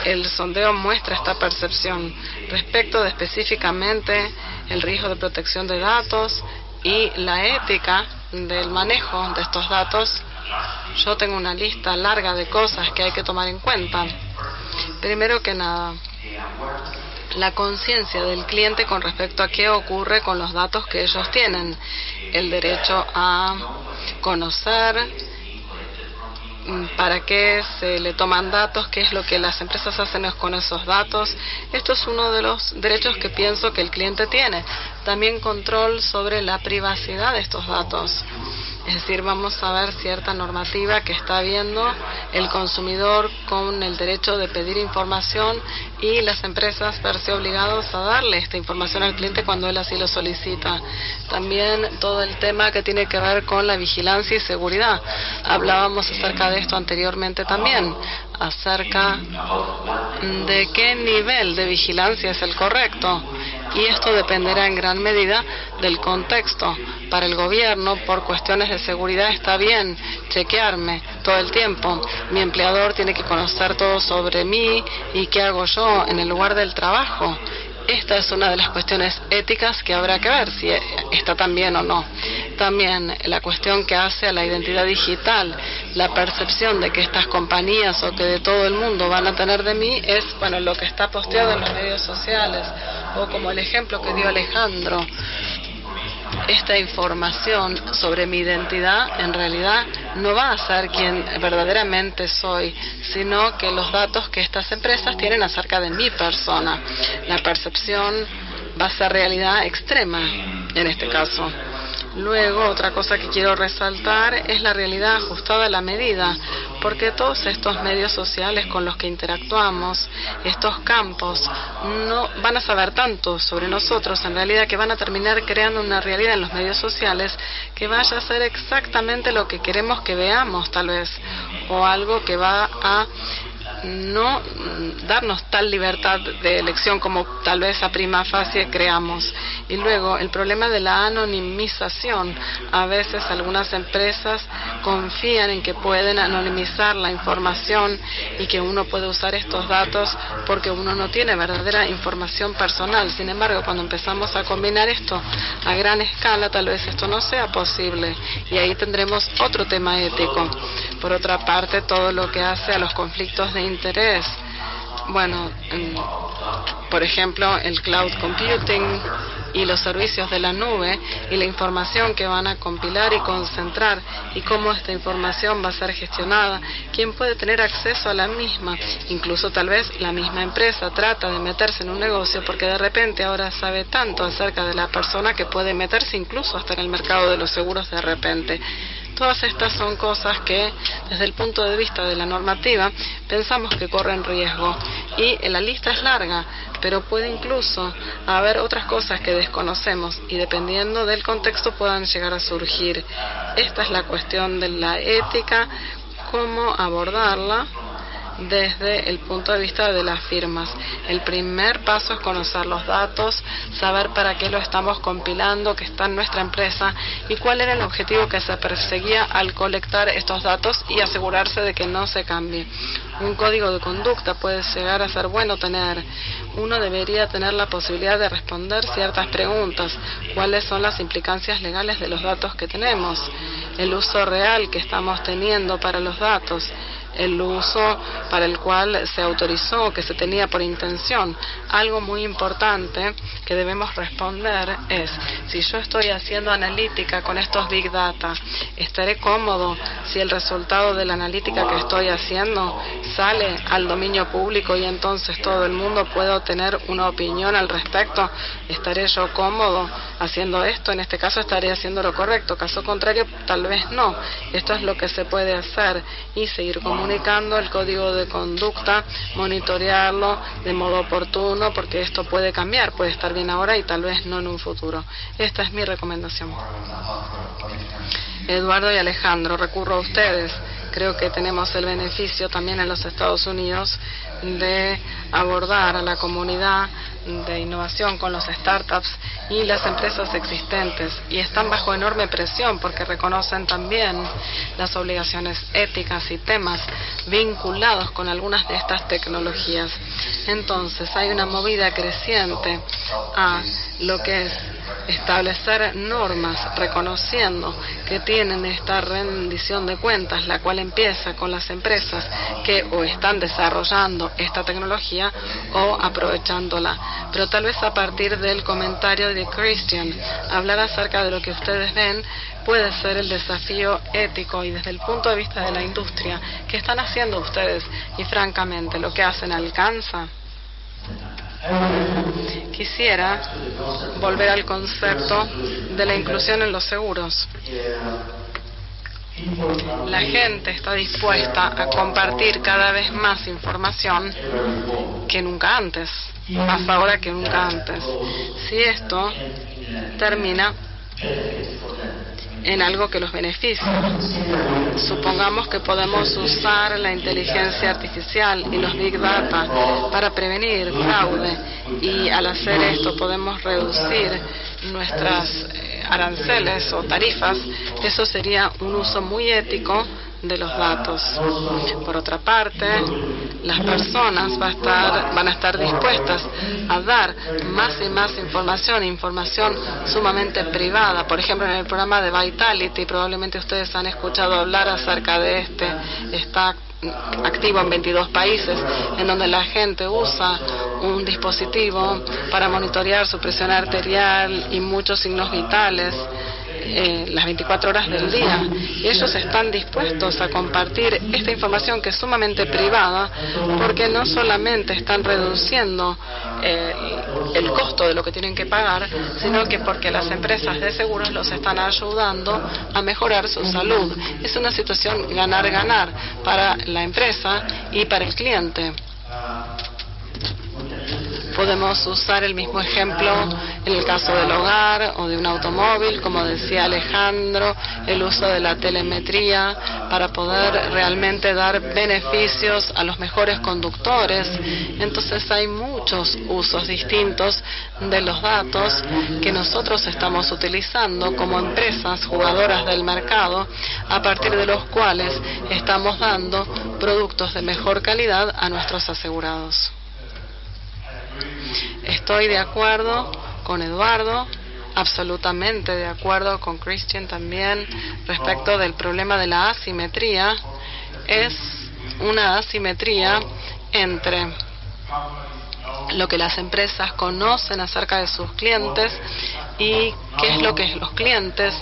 El sondeo muestra esta percepción respecto de específicamente el riesgo de protección de datos y la ética del manejo de estos datos. Yo tengo una lista larga de cosas que hay que tomar en cuenta. Primero que nada, la conciencia del cliente con respecto a qué ocurre con los datos que ellos tienen, el derecho a conocer para qué se le toman datos, qué es lo que las empresas hacen con esos datos. Esto es uno de los derechos que pienso que el cliente tiene. También control sobre la privacidad de estos datos. Es decir, vamos a ver cierta normativa que está viendo el consumidor con el derecho de pedir información y las empresas verse obligados a darle esta información al cliente cuando él así lo solicita. También todo el tema que tiene que ver con la vigilancia y seguridad. Hablábamos acerca de esto anteriormente también, acerca de qué nivel de vigilancia es el correcto. Y esto dependerá en gran medida del contexto. Para el gobierno, por cuestiones de seguridad, está bien chequearme todo el tiempo. Mi empleador tiene que conocer todo sobre mí y qué hago yo en el lugar del trabajo. Esta es una de las cuestiones éticas que habrá que ver si está tan bien o no. También la cuestión que hace a la identidad digital, la percepción de que estas compañías o que de todo el mundo van a tener de mí es, bueno, lo que está posteado en los medios sociales, o como el ejemplo que dio Alejandro. Esta información sobre mi identidad en realidad no va a ser quien verdaderamente soy, sino que los datos que estas empresas tienen acerca de mi persona. La percepción va a ser realidad extrema en este caso. Luego, otra cosa que quiero resaltar es la realidad ajustada a la medida, porque todos estos medios sociales con los que interactuamos, estos campos, no van a saber tanto sobre nosotros, en realidad, que van a terminar creando una realidad en los medios sociales que vaya a ser exactamente lo que queremos que veamos, tal vez, o algo que va a no darnos tal libertad de elección como tal vez a prima facie creamos. Y luego el problema de la anonimización. A veces algunas empresas confían en que pueden anonimizar la información y que uno puede usar estos datos porque uno no tiene verdadera información personal. Sin embargo, cuando empezamos a combinar esto a gran escala, tal vez esto no sea posible y ahí tendremos otro tema ético. Por otra parte, todo lo que hace a los conflictos de interés. Bueno, por ejemplo, el cloud computing y los servicios de la nube y la información que van a compilar y concentrar y cómo esta información va a ser gestionada, quién puede tener acceso a la misma. Incluso tal vez la misma empresa trata de meterse en un negocio porque de repente ahora sabe tanto acerca de la persona que puede meterse incluso hasta en el mercado de los seguros de repente. Todas estas son cosas que, desde el punto de vista de la normativa, pensamos que corren riesgo. Y la lista es larga, pero puede incluso haber otras cosas que desconocemos y dependiendo del contexto puedan llegar a surgir. Esta es la cuestión de la ética, cómo abordarla desde el punto de vista de las firmas. El primer paso es conocer los datos, saber para qué lo estamos compilando, que está en nuestra empresa y cuál era el objetivo que se perseguía al colectar estos datos y asegurarse de que no se cambie. Un código de conducta puede llegar a ser bueno tener. Uno debería tener la posibilidad de responder ciertas preguntas. ¿Cuáles son las implicancias legales de los datos que tenemos? El uso real que estamos teniendo para los datos. El uso para el cual se autorizó, que se tenía por intención. Algo muy importante que debemos responder es, si yo estoy haciendo analítica con estos Big Data, ¿estaré cómodo si el resultado de la analítica que estoy haciendo sale al dominio público y entonces todo el mundo puede tener una opinión al respecto? ¿Estaré yo cómodo haciendo esto? En este caso estaré haciendo lo correcto, caso contrario tal vez no. Esto es lo que se puede hacer y seguir comunicando el código de conducta, monitorearlo de modo oportuno porque esto puede cambiar, puede estar bien ahora y tal vez no en un futuro. Esta es mi recomendación. Eduardo y Alejandro, recurro a ustedes. Creo que tenemos el beneficio también en los Estados Unidos de abordar a la comunidad de innovación con los startups y las empresas existentes y están bajo enorme presión porque reconocen también las obligaciones éticas y temas vinculados con algunas de estas tecnologías. Entonces hay una movida creciente a lo que es establecer normas reconociendo que tienen esta rendición de cuentas, la cual empieza con las empresas que o están desarrollando esta tecnología o aprovechándola. Pero tal vez a partir del comentario de Christian, hablar acerca de lo que ustedes ven puede ser el desafío ético y desde el punto de vista de la industria, ¿qué están haciendo ustedes? Y francamente, ¿lo que hacen alcanza? Quisiera volver al concepto de la inclusión en los seguros. La gente está dispuesta a compartir cada vez más información que nunca antes, más ahora que nunca antes. Si esto termina en algo que los beneficia. Supongamos que podemos usar la inteligencia artificial y los Big Data para prevenir fraude, y al hacer esto podemos reducir nuestras aranceles o tarifas. Eso sería un uso muy ético de los datos. Por otra parte, las personas van a estar dispuestas a dar más y más información sumamente privada. Por ejemplo, en el programa de Vitality, probablemente ustedes han escuchado hablar acerca de este. Está activo en 22 países, en donde la gente usa un dispositivo para monitorear su presión arterial y muchos signos vitales las 24 horas del día. Y ellos están dispuestos a compartir esta información, que es sumamente privada, porque no solamente están reduciendo el costo de lo que tienen que pagar, sino que porque las empresas de seguros los están ayudando a mejorar su salud. Es una situación ganar-ganar para la empresa y para el cliente. Podemos usar el mismo ejemplo en el caso del hogar o de un automóvil, como decía Alejandro, el uso de la telemetría para poder realmente dar beneficios a los mejores conductores. Entonces hay muchos usos distintos de los datos que nosotros estamos utilizando como empresas jugadoras del mercado, a partir de los cuales estamos dando productos de mejor calidad a nuestros asegurados. Estoy de acuerdo con Eduardo, absolutamente de acuerdo con Christian también respecto del problema de la asimetría. Es una asimetría entre lo que las empresas conocen acerca de sus clientes y qué es lo que los clientes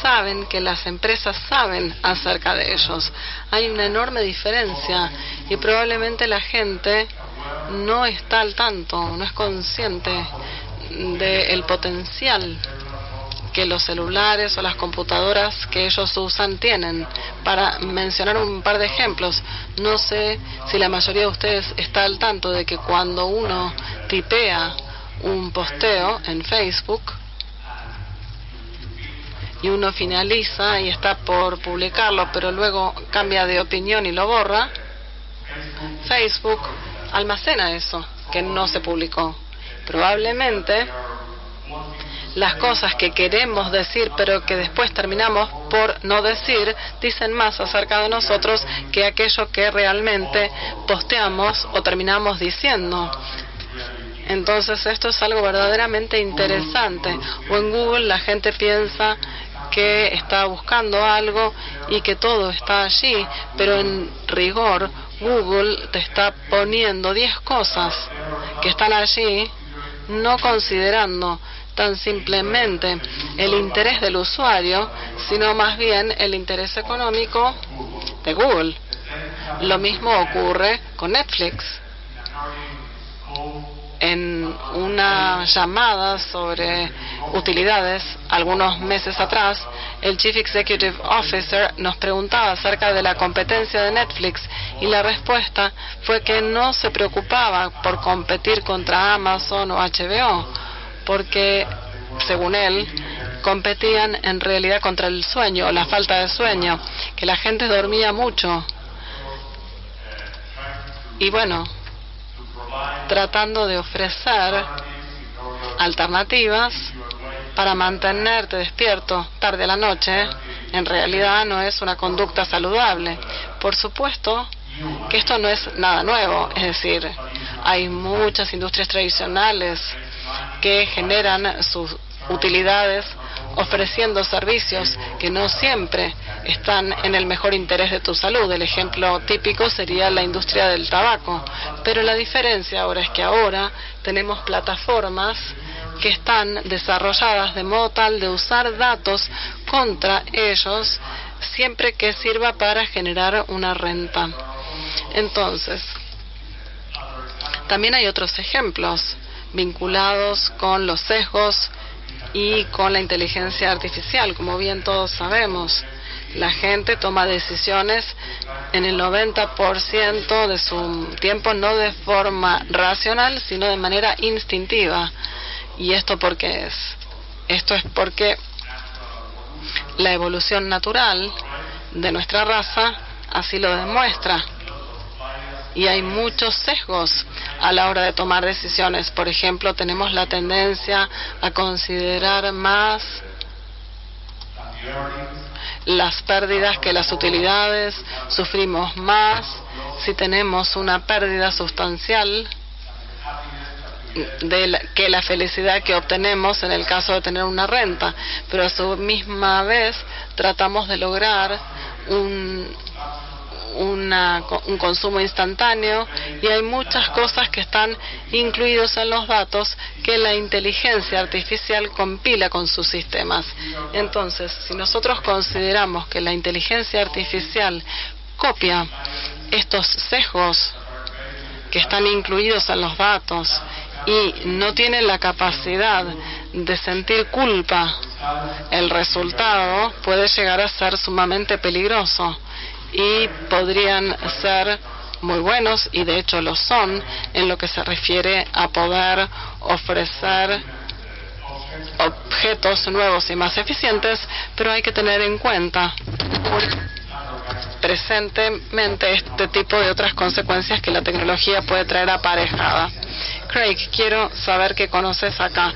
saben que las empresas saben acerca de ellos. Hay una enorme diferencia y probablemente la gente no está al tanto, no es consciente del potencial que los celulares o las computadoras que ellos usan tienen. Para mencionar un par de ejemplos, no sé si la mayoría de ustedes está al tanto de que cuando uno tipea un posteo en Facebook y uno finaliza y está por publicarlo, pero luego cambia de opinión y lo borra, Facebook almacena eso que no se publicó. Probablemente las cosas que queremos decir pero que después terminamos por no decir, dicen más acerca de nosotros que aquello que realmente posteamos o terminamos diciendo. Entonces esto es algo verdaderamente interesante. O en Google la gente piensa que está buscando algo y que todo está allí, pero en rigor Google te está poniendo 10 cosas que están allí, no considerando tan simplemente el interés del usuario, sino más bien el interés económico de Google. Lo mismo ocurre con Netflix. En una llamada sobre utilidades algunos meses atrás, el Chief Executive Officer nos preguntaba acerca de la competencia de Netflix y la respuesta fue que no se preocupaba por competir contra Amazon o HBO, porque, según él, competían en realidad contra el sueño, la falta de sueño, que la gente dormía mucho. Y bueno, tratando de ofrecer alternativas para mantenerte despierto tarde a la noche, en realidad no es una conducta saludable. Por supuesto que esto no es nada nuevo, es decir, hay muchas industrias tradicionales que generan sus utilidades ofreciendo servicios que no siempre están en el mejor interés de tu salud. El ejemplo típico sería la industria del tabaco, pero la diferencia ahora es que ahora tenemos plataformas que están desarrolladas de modo tal de usar datos contra ellos siempre que sirva para generar una renta. Entonces, también hay otros ejemplos vinculados con los sesgos y con la inteligencia artificial. Como bien todos sabemos, La gente toma decisiones en el 90% de su tiempo no de forma racional, sino de manera instintiva. ¿Y esto por qué es? Esto es porque la evolución natural de nuestra raza así lo demuestra. Y hay muchos sesgos a la hora de tomar decisiones. Por ejemplo, tenemos la tendencia a considerar más las pérdidas que las utilidades, sufrimos más si tenemos una pérdida sustancial que la felicidad que obtenemos en el caso de tener una renta, pero a su misma vez tratamos de lograr un consumo instantáneo, y hay muchas cosas que están incluidos en los datos que la inteligencia artificial compila con sus sistemas. Entonces, si nosotros consideramos que la inteligencia artificial copia estos sesgos que están incluidos en los datos y no tiene la capacidad de sentir culpa, el resultado puede llegar a ser sumamente peligroso. Y podrían ser muy buenos, y de hecho lo son, en lo que se refiere a poder ofrecer objetos nuevos y más eficientes, pero hay que tener en cuenta presentemente este tipo de otras consecuencias que la tecnología puede traer aparejada. Craig, quiero saber qué conoces acá.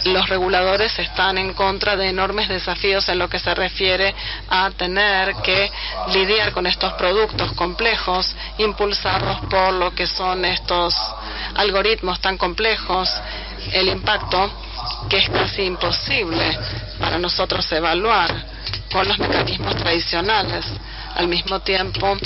Los reguladores están en contra de enormes desafíos en lo que se refiere a tener que lidiar con estos productos complejos impulsados por lo que son estos algoritmos tan complejos, el impacto que es casi imposible para nosotros evaluar con los mecanismos tradicionales. Al mismo tiempo,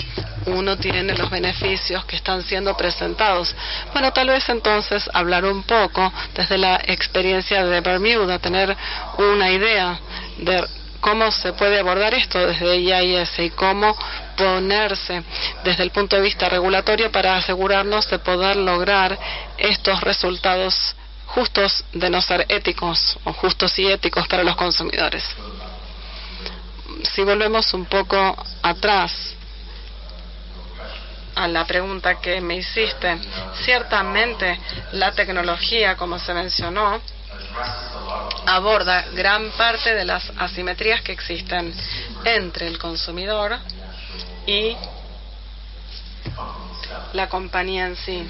uno tiene los beneficios que están siendo presentados. Bueno, tal vez entonces hablar un poco desde la experiencia de Bermuda, tener una idea de cómo se puede abordar esto desde IIS y cómo ponerse desde el punto de vista regulatorio para asegurarnos de poder lograr estos resultados justos de no ser éticos, o justos y éticos para los consumidores. Si volvemos un poco atrás a la pregunta que me hiciste, ciertamente la tecnología, como se mencionó, aborda gran parte de las asimetrías que existen entre el consumidor y la compañía en sí,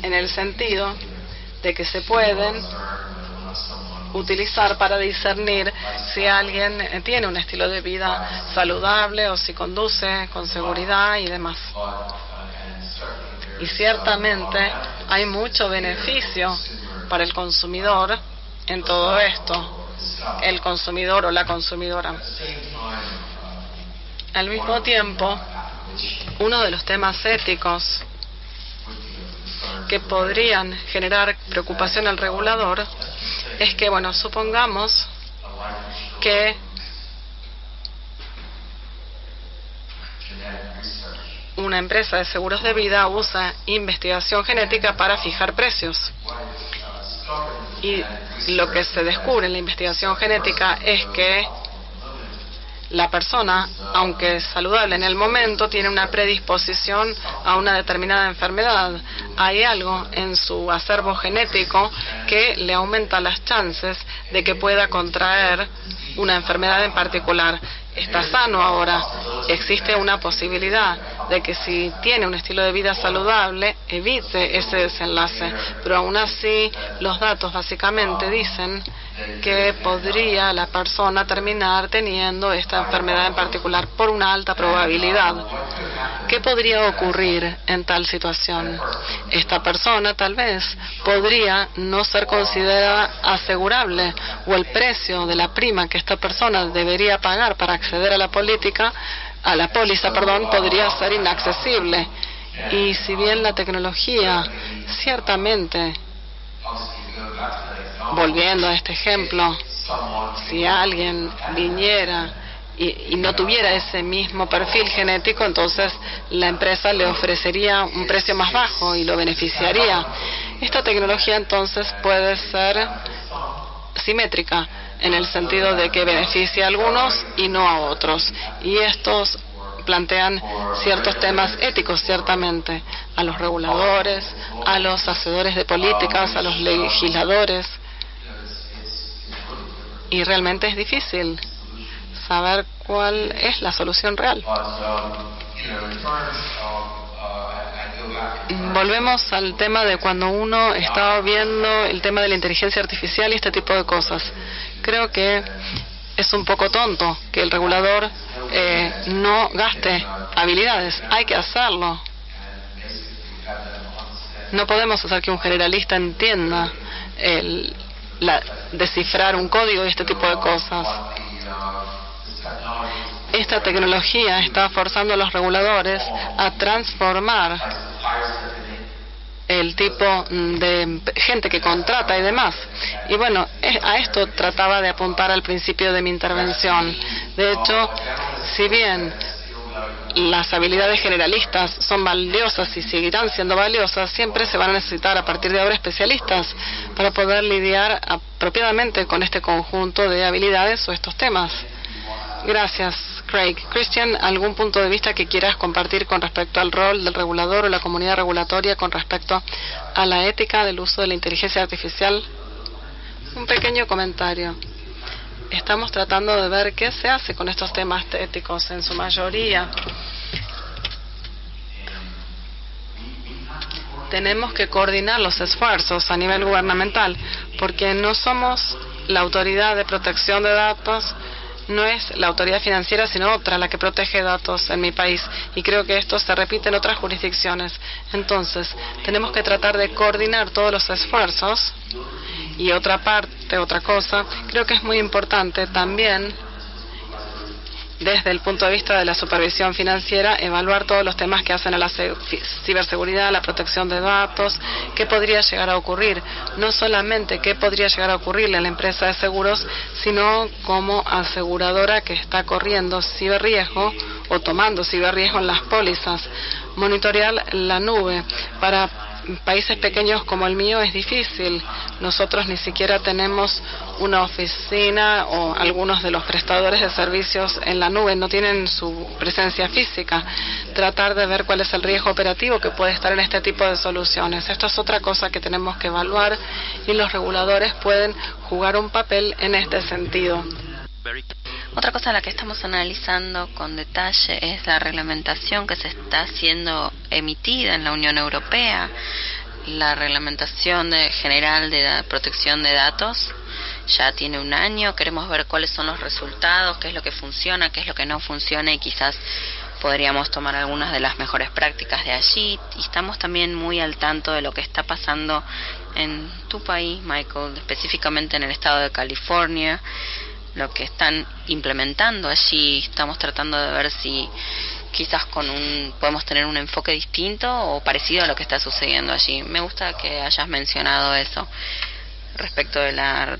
en el sentido de que se pueden utilizar para discernir si alguien tiene un estilo de vida saludable o si conduce con seguridad y demás. Y ciertamente hay mucho beneficio para el consumidor en todo esto, el consumidor o la consumidora. Al mismo tiempo, uno de los temas éticos que podrían generar preocupación al regulador es que, bueno, supongamos que una empresa de seguros de vida usa investigación genética para fijar precios. Y lo que se descubre en la investigación genética es que la persona, aunque es saludable en el momento, tiene una predisposición a una determinada enfermedad. Hay algo en su acervo genético que le aumenta las chances de que pueda contraer una enfermedad en particular. Está sano ahora. Existe una posibilidad de que si tiene un estilo de vida saludable, evite ese desenlace. Pero aún así, los datos básicamente dicen que podría la persona terminar teniendo esta enfermedad en particular por una alta probabilidad. ¿Qué podría ocurrir en tal situación? Esta persona tal vez podría no ser considerada asegurable, o el precio de la prima que esta persona debería pagar para acceder a la póliza, podría ser inaccesible. Y si bien la tecnología ciertamente, volviendo a este ejemplo, si alguien viniera y no tuviera ese mismo perfil genético, entonces la empresa le ofrecería un precio más bajo y lo beneficiaría. Esta tecnología entonces puede ser simétrica. en el sentido de que beneficia a algunos y no a otros. Y estos plantean ciertos temas éticos, ciertamente, a los reguladores, a los hacedores de políticas, a los legisladores. Y realmente es difícil saber cuál es la solución real. Volvemos al tema de cuando uno está viendo el tema de la inteligencia artificial y este tipo de cosas. Creo que es un poco tonto que el regulador no gaste habilidades. Hay que hacerlo. No podemos hacer que un generalista entienda descifrar un código y este tipo de cosas. Esta tecnología está forzando a los reguladores a transformar el tipo de gente que contrata y demás. Y bueno, a esto trataba de apuntar al principio de mi intervención. De hecho, si bien las habilidades generalistas son valiosas y seguirán siendo valiosas, siempre se van a necesitar a partir de ahora especialistas para poder lidiar apropiadamente con este conjunto de habilidades o estos temas. Gracias, Craig. Christian, ¿algún punto de vista que quieras compartir con respecto al rol del regulador o la comunidad regulatoria con respecto a la ética del uso de la inteligencia artificial? Un pequeño comentario. Estamos tratando de ver qué se hace con estos temas éticos en su mayoría. Tenemos que coordinar los esfuerzos a nivel gubernamental, porque no somos la autoridad de protección de datos. No es la autoridad financiera, sino otra la que protege datos en mi país. Y creo que esto se repite en otras jurisdicciones. Entonces, tenemos que tratar de coordinar todos los esfuerzos. Y otra cosa, creo que es muy importante también, desde el punto de vista de la supervisión financiera, evaluar todos los temas que hacen a la ciberseguridad, la protección de datos, qué podría llegar a ocurrir. No solamente qué podría llegar a ocurrirle a la empresa de seguros, sino como aseguradora que está corriendo ciberriesgo o tomando ciberriesgo en las pólizas. Monitorear la nube. Para países pequeños como el mío es difícil. Nosotros ni siquiera tenemos una oficina, o algunos de los prestadores de servicios en la nube no tienen su presencia física. Tratar de ver cuál es el riesgo operativo que puede estar en este tipo de soluciones. Esto es otra cosa que tenemos que evaluar y los reguladores pueden jugar un papel en este sentido. Otra cosa a la que estamos analizando con detalle es la reglamentación que se está siendo emitida en la Unión Europea, la reglamentación general de protección de datos. Ya tiene un año, queremos ver cuáles son los resultados, qué es lo que funciona, qué es lo que no funciona y quizás podríamos tomar algunas de las mejores prácticas de allí. Y estamos también muy al tanto de lo que está pasando en tu país, Michael, específicamente en el estado de California, lo que están implementando allí. Estamos tratando de ver si quizás podemos tener un enfoque distinto o parecido a lo que está sucediendo allí. Me gusta que hayas mencionado eso respecto de la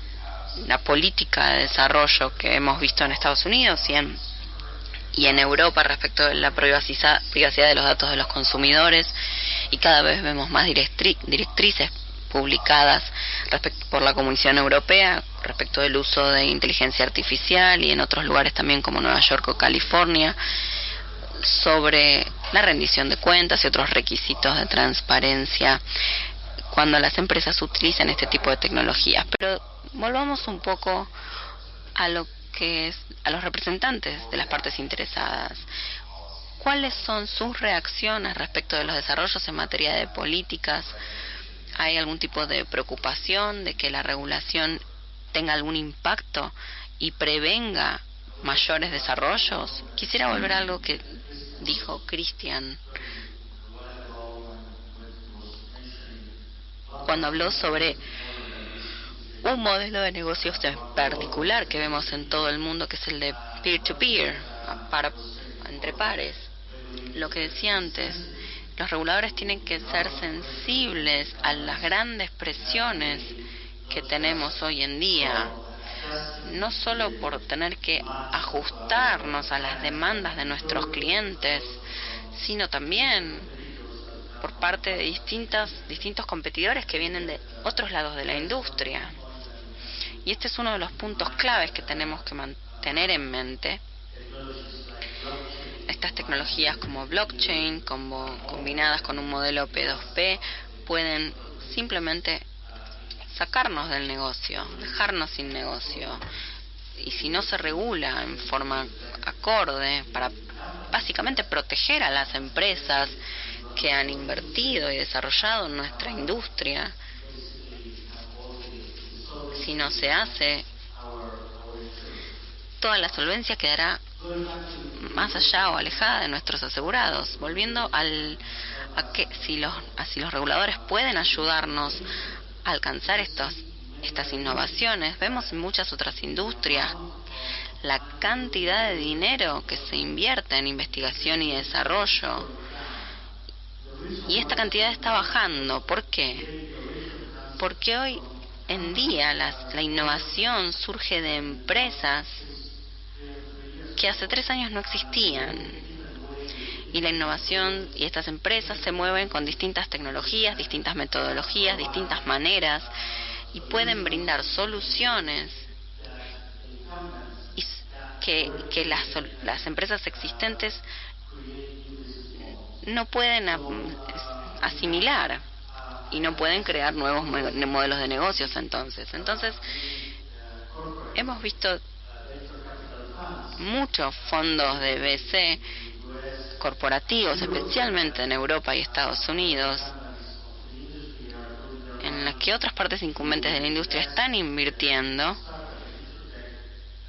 política de desarrollo que hemos visto en Estados Unidos y en Europa respecto de la privacidad de los datos de los consumidores, y cada vez vemos más directrices publicadas por la Comisión Europea respecto del uso de inteligencia artificial y en otros lugares también como Nueva York o California sobre la rendición de cuentas y otros requisitos de transparencia cuando las empresas utilizan este tipo de tecnologías. Pero volvamos un poco a lo que es a los representantes de las partes interesadas. ¿Cuáles son sus reacciones respecto de los desarrollos en materia de políticas? ¿Hay algún tipo de preocupación de que la regulación tenga algún impacto y prevenga mayores desarrollos? Quisiera volver a algo que dijo Christian cuando habló sobre un modelo de negocios en particular que vemos en todo el mundo, que es el de peer-to-peer, entre pares. Lo que decía antes, los reguladores tienen que ser sensibles a las grandes presiones que tenemos hoy en día, no solo por tener que ajustarnos a las demandas de nuestros clientes, sino también por parte de distintos competidores que vienen de otros lados de la industria. Y este es uno de los puntos claves que tenemos que mantener en mente. Estas tecnologías como blockchain, combinadas con un modelo P2P, pueden simplemente sacarnos del negocio, dejarnos sin negocio. Y si no se regula en forma acorde para básicamente proteger a las empresas que han invertido y desarrollado en nuestra industria, si no se hace, toda la solvencia quedará más allá o alejada de nuestros asegurados. Volviendo a que si los reguladores pueden ayudarnos a alcanzar estas innovaciones, vemos en muchas otras industrias la cantidad de dinero que se invierte en investigación y desarrollo, y esta cantidad está bajando. ¿Por qué? Porque hoy en día la innovación surge de empresas que hace 3 años no existían, y la innovación y estas empresas se mueven con distintas tecnologías, distintas metodologías, distintas maneras, y pueden brindar soluciones que las empresas existentes no pueden asimilar, y no pueden crear nuevos modelos de negocios. Entonces hemos visto muchos fondos de VC corporativos, especialmente en Europa y Estados Unidos, en las que otras partes incumbentes de la industria están invirtiendo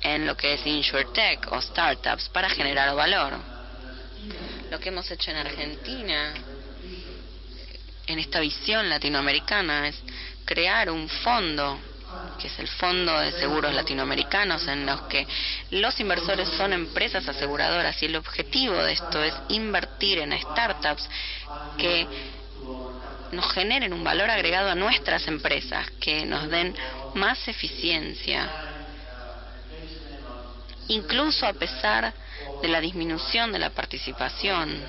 en lo que es InsurTech o startups para generar valor. Lo que hemos hecho en Argentina, en esta visión latinoamericana, es crear un fondo, que es el Fondo de Seguros Latinoamericanos, en los que los inversores son empresas aseguradoras, y el objetivo de esto es invertir en startups que nos generen un valor agregado a nuestras empresas, que nos den más eficiencia, incluso a pesar de la disminución de la participación,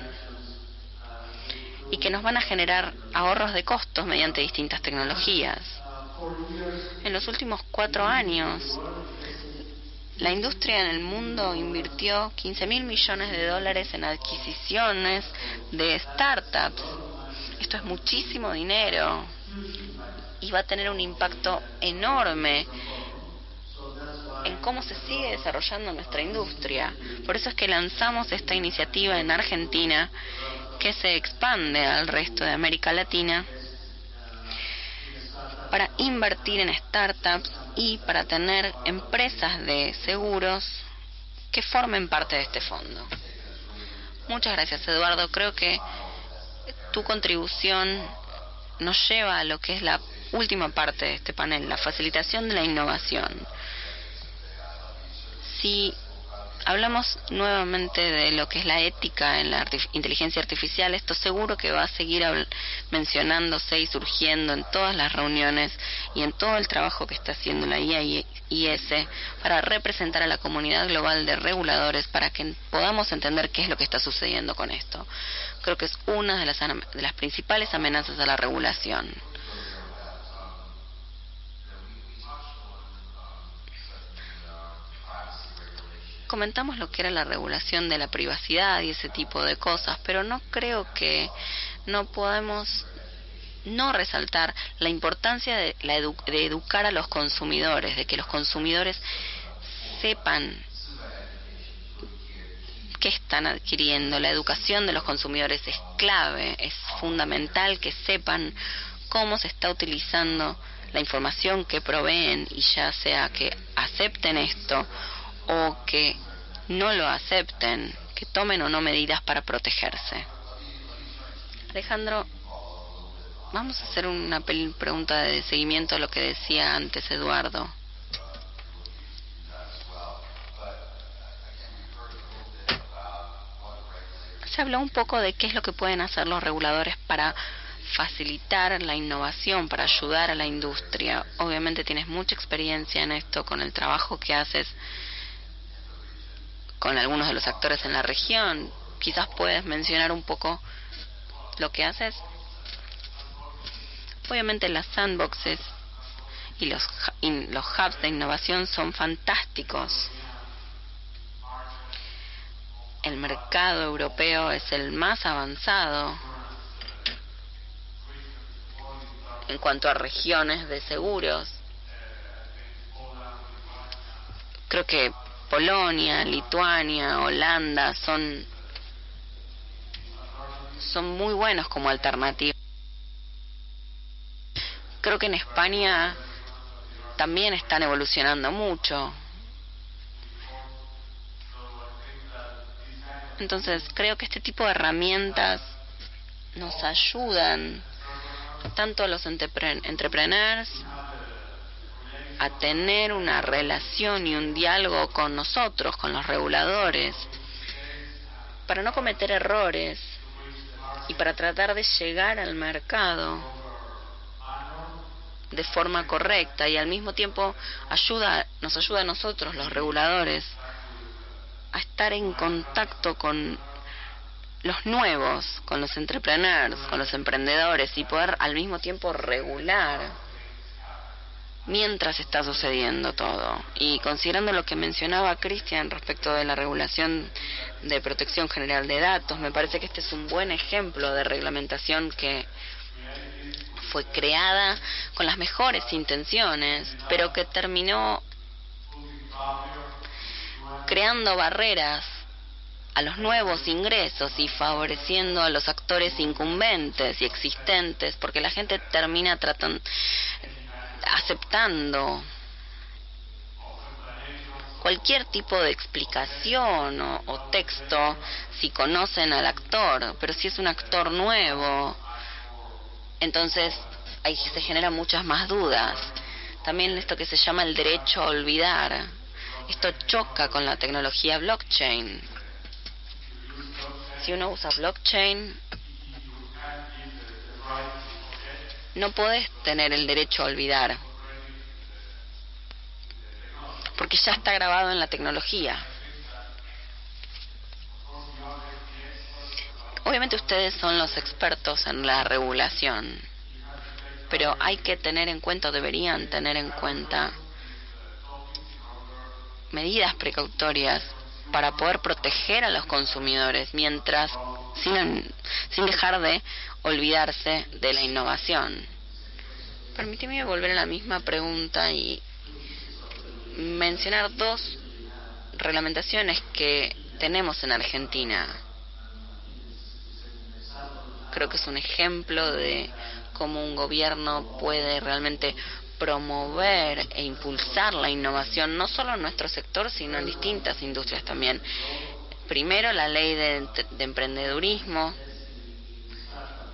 y que nos van a generar ahorros de costos mediante distintas tecnologías. En los últimos 4 años, la industria en el mundo invirtió $15.000 millones en adquisiciones de startups. Esto es muchísimo dinero y va a tener un impacto enorme en cómo se sigue desarrollando nuestra industria. Por eso es que lanzamos esta iniciativa en Argentina, que se expande al resto de América Latina, para invertir en startups y para tener empresas de seguros que formen parte de este fondo. Muchas gracias, Eduardo. Creo que tu contribución nos lleva a lo que es la última parte de este panel, la facilitación de la innovación. Si hablamos nuevamente de lo que es la ética en la inteligencia artificial, esto seguro que va a seguir mencionándose y surgiendo en todas las reuniones y en todo el trabajo que está haciendo la IAIS para representar a la comunidad global de reguladores, para que podamos entender qué es lo que está sucediendo con esto. Creo que es una de las principales amenazas a la regulación. Comentamos lo que era la regulación de la privacidad y ese tipo de cosas, pero no creo que no podemos no resaltar la importancia de educar a los consumidores, de que los consumidores sepan qué están adquiriendo. La educación de los consumidores es clave, es fundamental que sepan cómo se está utilizando la información que proveen, y ya sea que acepten esto o que no lo acepten, que tomen o no medidas para protegerse. Alejandro, vamos a hacer una pregunta de seguimiento a lo que decía antes Eduardo. Se habló un poco de qué es lo que pueden hacer los reguladores para facilitar la innovación, para ayudar a la industria. Obviamente tienes mucha experiencia en esto con el trabajo que haces con algunos de los actores en la región. Quizás puedes mencionar un poco lo que haces. Obviamente las sandboxes y los hubs de innovación son fantásticos. El mercado europeo es el más avanzado en cuanto a regiones de seguros. Creo que Polonia, Lituania, Holanda son muy buenos como alternativa. Creo que en España también están evolucionando mucho. Entonces, creo que este tipo de herramientas nos ayudan tanto a los entrepreneurs a tener una relación y un diálogo con nosotros, con los reguladores, para no cometer errores y para tratar de llegar al mercado de forma correcta, y al mismo tiempo nos ayuda a nosotros, los reguladores, a estar en contacto con los nuevos, con los entrepreneurs, con los emprendedores, y poder al mismo tiempo regular mientras está sucediendo todo. Y considerando lo que mencionaba Cristian respecto de la regulación de protección general de datos, me parece que este es un buen ejemplo de reglamentación que fue creada con las mejores intenciones, pero que terminó creando barreras a los nuevos ingresos y favoreciendo a los actores incumbentes y existentes, porque la gente termina aceptando cualquier tipo de explicación o texto si conocen al actor, pero si es un actor nuevo, entonces ahí se generan muchas más dudas. También esto que se llama el derecho a olvidar, esto choca con la tecnología blockchain. Si uno usa blockchain, no podés tener el derecho a olvidar, porque ya está grabado en la tecnología. Obviamente ustedes son los expertos en la regulación, pero hay que tener en cuenta, o deberían tener en cuenta, medidas precautorias para poder proteger a los consumidores, mientras sin dejar de olvidarse de la innovación. Permíteme volver a la misma pregunta y mencionar dos reglamentaciones que tenemos en Argentina. Creo que es un ejemplo de cómo un gobierno puede realmente promover e impulsar la innovación, no solo en nuestro sector, sino en distintas industrias también. Primero, la ley de emprendedurismo,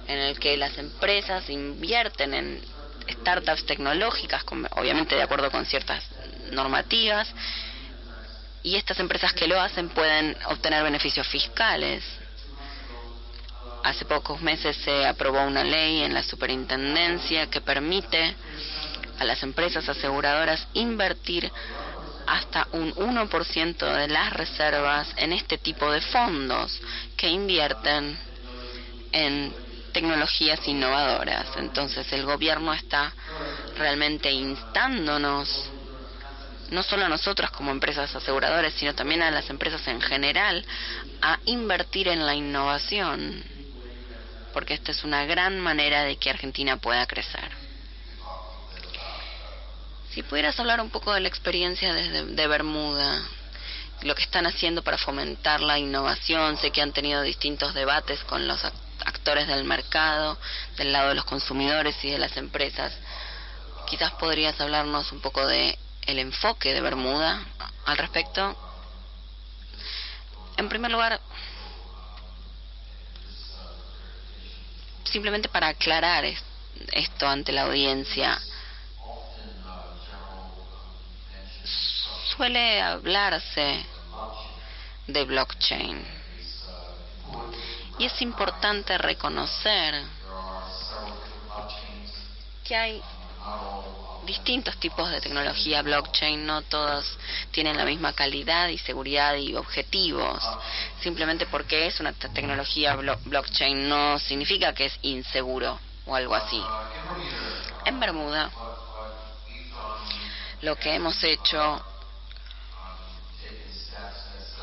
en el que las empresas invierten en startups tecnológicas, obviamente de acuerdo con ciertas normativas, y estas empresas que lo hacen pueden obtener beneficios fiscales. Hace pocos meses se aprobó una ley en la superintendencia que permite a las empresas aseguradoras invertir hasta un 1% de las reservas en este tipo de fondos que invierten en tecnologías innovadoras. Entonces el gobierno está realmente instándonos, no solo a nosotros como empresas aseguradoras, sino también a las empresas en general, a invertir en la innovación, porque esta es una gran manera de que Argentina pueda crecer. Si pudieras hablar un poco de la experiencia de Bermuda, lo que están haciendo para fomentar la innovación. Sé que han tenido distintos debates con los actores del mercado, del lado de los consumidores y de las empresas. Quizás podrías hablarnos un poco de el enfoque de Bermuda al respecto. En primer lugar, simplemente para aclarar esto ante la audiencia, suele hablarse de blockchain y es importante reconocer que hay distintos tipos de tecnología blockchain. No todos tienen la misma calidad y seguridad y objetivos. Simplemente porque es una tecnología blockchain no significa que es inseguro o algo así. En Bermuda Lo que hemos hecho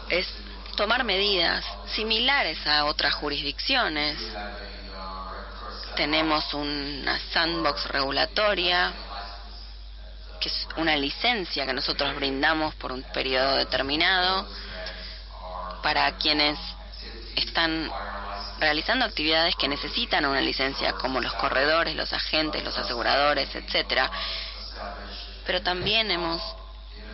es tomar medidas similares a otras jurisdicciones. Tenemos una sandbox regulatoria, que es una licencia que nosotros brindamos por un periodo determinado para quienes están realizando actividades que necesitan una licencia, como los corredores, los agentes, los aseguradores, etcétera. Pero también hemos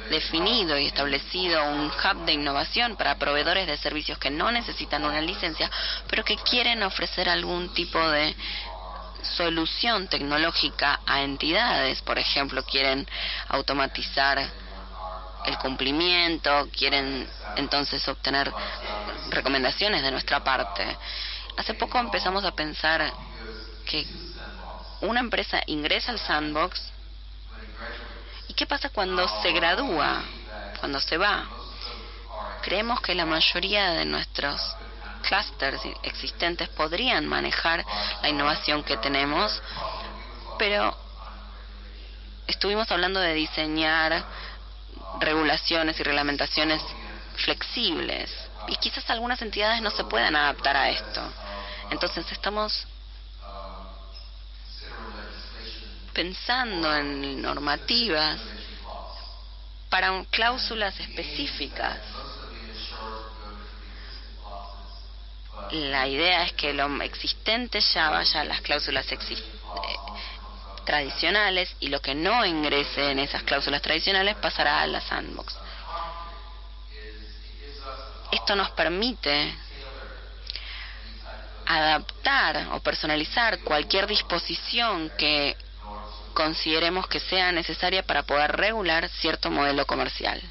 definido y establecido un hub de innovación para proveedores de servicios que no necesitan una licencia, pero que quieren ofrecer algún tipo de solución tecnológica a entidades. Por ejemplo, quieren automatizar el cumplimiento, quieren entonces obtener recomendaciones de nuestra parte. Hace poco empezamos a pensar que una empresa ingresa al sandbox, ¿y qué pasa cuando se gradúa, cuando se va? Creemos que la mayoría de nuestros clusters existentes podrían manejar la innovación que tenemos, pero estuvimos hablando de diseñar regulaciones y reglamentaciones flexibles, y quizás algunas entidades no se puedan adaptar a esto. Entonces estamos pensando en normativas para cláusulas específicas. La idea es que lo existente ya vaya a las cláusulas tradicionales, y lo que no ingrese en esas cláusulas tradicionales pasará a la sandbox. Esto nos permite adaptar o personalizar cualquier disposición que consideremos que sea necesaria para poder regular cierto modelo comercial.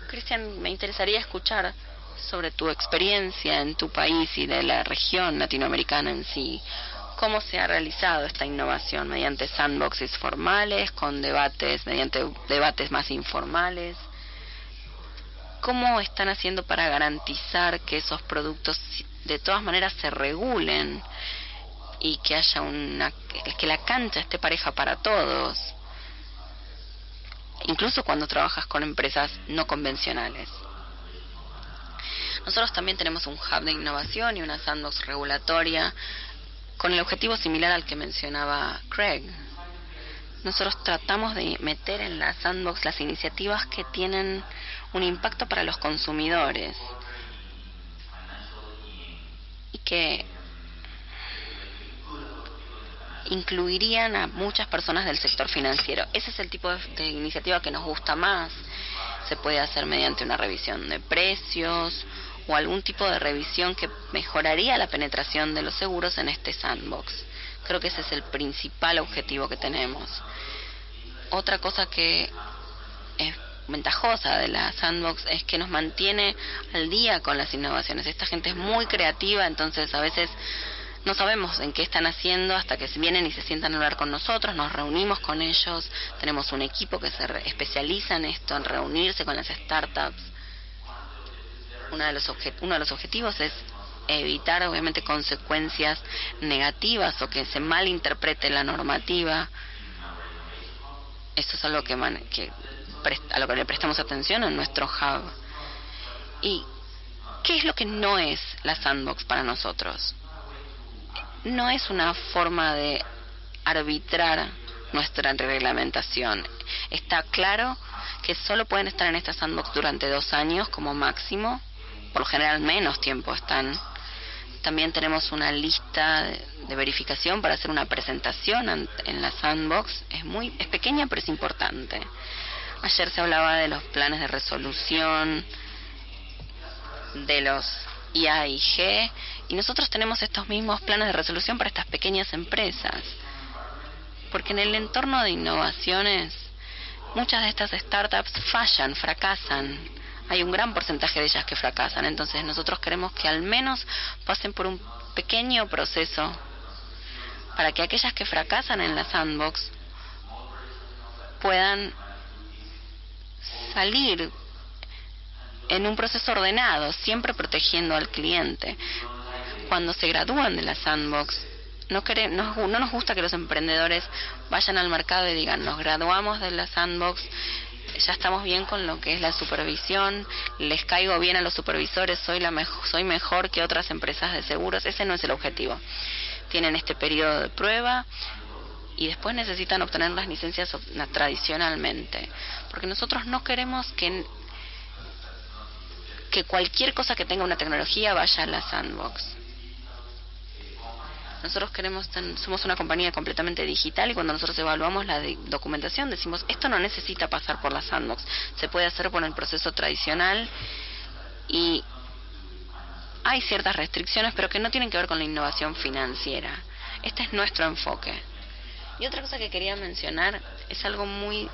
Cristian, me interesaría escuchar sobre tu experiencia en tu país y de la región latinoamericana en sí. ¿Cómo se ha realizado esta innovación? ¿Mediante sandboxes formales, mediante debates más informales? ¿Cómo están haciendo para garantizar que esos productos de todas maneras se regulen y que haya que la cancha esté pareja para todos, incluso cuando trabajas con empresas no convencionales? Nosotros también tenemos un hub de innovación y una sandbox regulatoria con el objetivo similar al que mencionaba Craig. Nosotros tratamos de meter en la sandbox las iniciativas que tienen un impacto para los consumidores y que incluirían a muchas personas del sector financiero. Ese es el tipo de iniciativa que nos gusta más. Se puede hacer mediante una revisión de precios o algún tipo de revisión que mejoraría la penetración de los seguros en este sandbox. Creo que ese es el principal objetivo que tenemos. Otra cosa que es ventajosa de la sandbox es que nos mantiene al día con las innovaciones. Esta gente es muy creativa, entonces a veces no sabemos en qué están haciendo hasta que vienen y se sientan a hablar con nosotros. Nos reunimos con ellos, tenemos un equipo que se especializa en esto, en reunirse con las startups. Uno de los objetivos es evitar obviamente consecuencias negativas o que se malinterprete la normativa. Esto es algo a lo que le prestamos atención en nuestro hub. ¿Y qué es lo que no es la sandbox para nosotros? No es una forma de arbitrar nuestra reglamentación. Está claro que solo pueden estar en esta sandbox durante 2 años como máximo. Por lo general menos tiempo están. También tenemos una lista de verificación para hacer una presentación en la sandbox. Es pequeña, pero es importante. Ayer se hablaba de los planes de resolución, de los IAIG, y nosotros tenemos estos mismos planes de resolución para estas pequeñas empresas. Porque en el entorno de innovaciones, muchas de estas startups fracasan. Hay un gran porcentaje de ellas que fracasan. Entonces nosotros queremos que al menos pasen por un pequeño proceso para que aquellas que fracasan en la sandbox puedan salir en un proceso ordenado, siempre protegiendo al cliente. Cuando se gradúan de la sandbox, No nos gusta que los emprendedores vayan al mercado y digan, nos graduamos de la sandbox, ya estamos bien con lo que es la supervisión, les caigo bien a los supervisores, soy mejor que otras empresas de seguros. Ese no es el objetivo. Tienen este periodo de prueba y después necesitan obtener las licencias tradicionalmente, porque nosotros no queremos que cualquier cosa que tenga una tecnología vaya a la sandbox. Nosotros somos una compañía completamente digital, y cuando nosotros evaluamos la documentación decimos, esto no necesita pasar por la sandbox, se puede hacer por el proceso tradicional, y hay ciertas restricciones, pero que no tienen que ver con la innovación financiera. Este es nuestro enfoque. Y otra cosa que quería mencionar es algo muy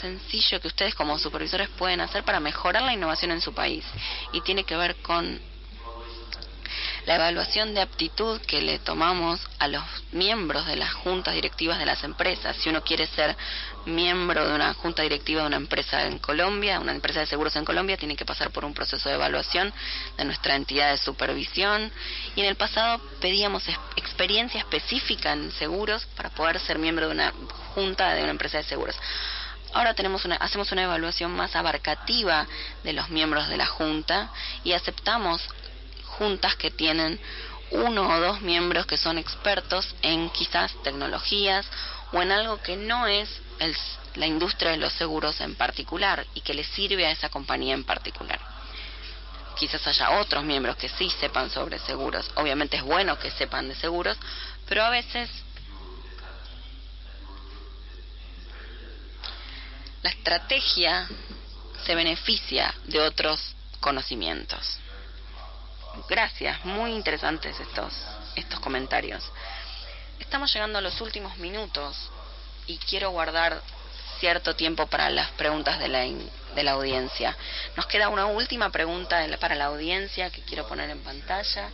sencillo que ustedes como supervisores pueden hacer para mejorar la innovación en su país, y tiene que ver con la evaluación de aptitud que le tomamos a los miembros de las juntas directivas de las empresas. Si uno quiere ser miembro de una junta directiva de una empresa en Colombia, una empresa de seguros en Colombia, tiene que pasar por un proceso de evaluación de nuestra entidad de supervisión, y en el pasado pedíamos experiencia específica en seguros para poder ser miembro de una junta de una empresa de seguros. Ahora hacemos una evaluación más abarcativa de los miembros de la junta, y aceptamos juntas que tienen 1 o 2 miembros que son expertos en quizás tecnologías o en algo que no es la industria de los seguros en particular y que le sirve a esa compañía en particular. Quizás haya otros miembros que sí sepan sobre seguros. Obviamente es bueno que sepan de seguros, pero a veces la estrategia se beneficia de otros conocimientos. Gracias, muy interesantes estos comentarios. Estamos llegando a los últimos minutos y quiero guardar cierto tiempo para las preguntas de la audiencia. Nos queda una última pregunta para la audiencia que quiero poner en pantalla,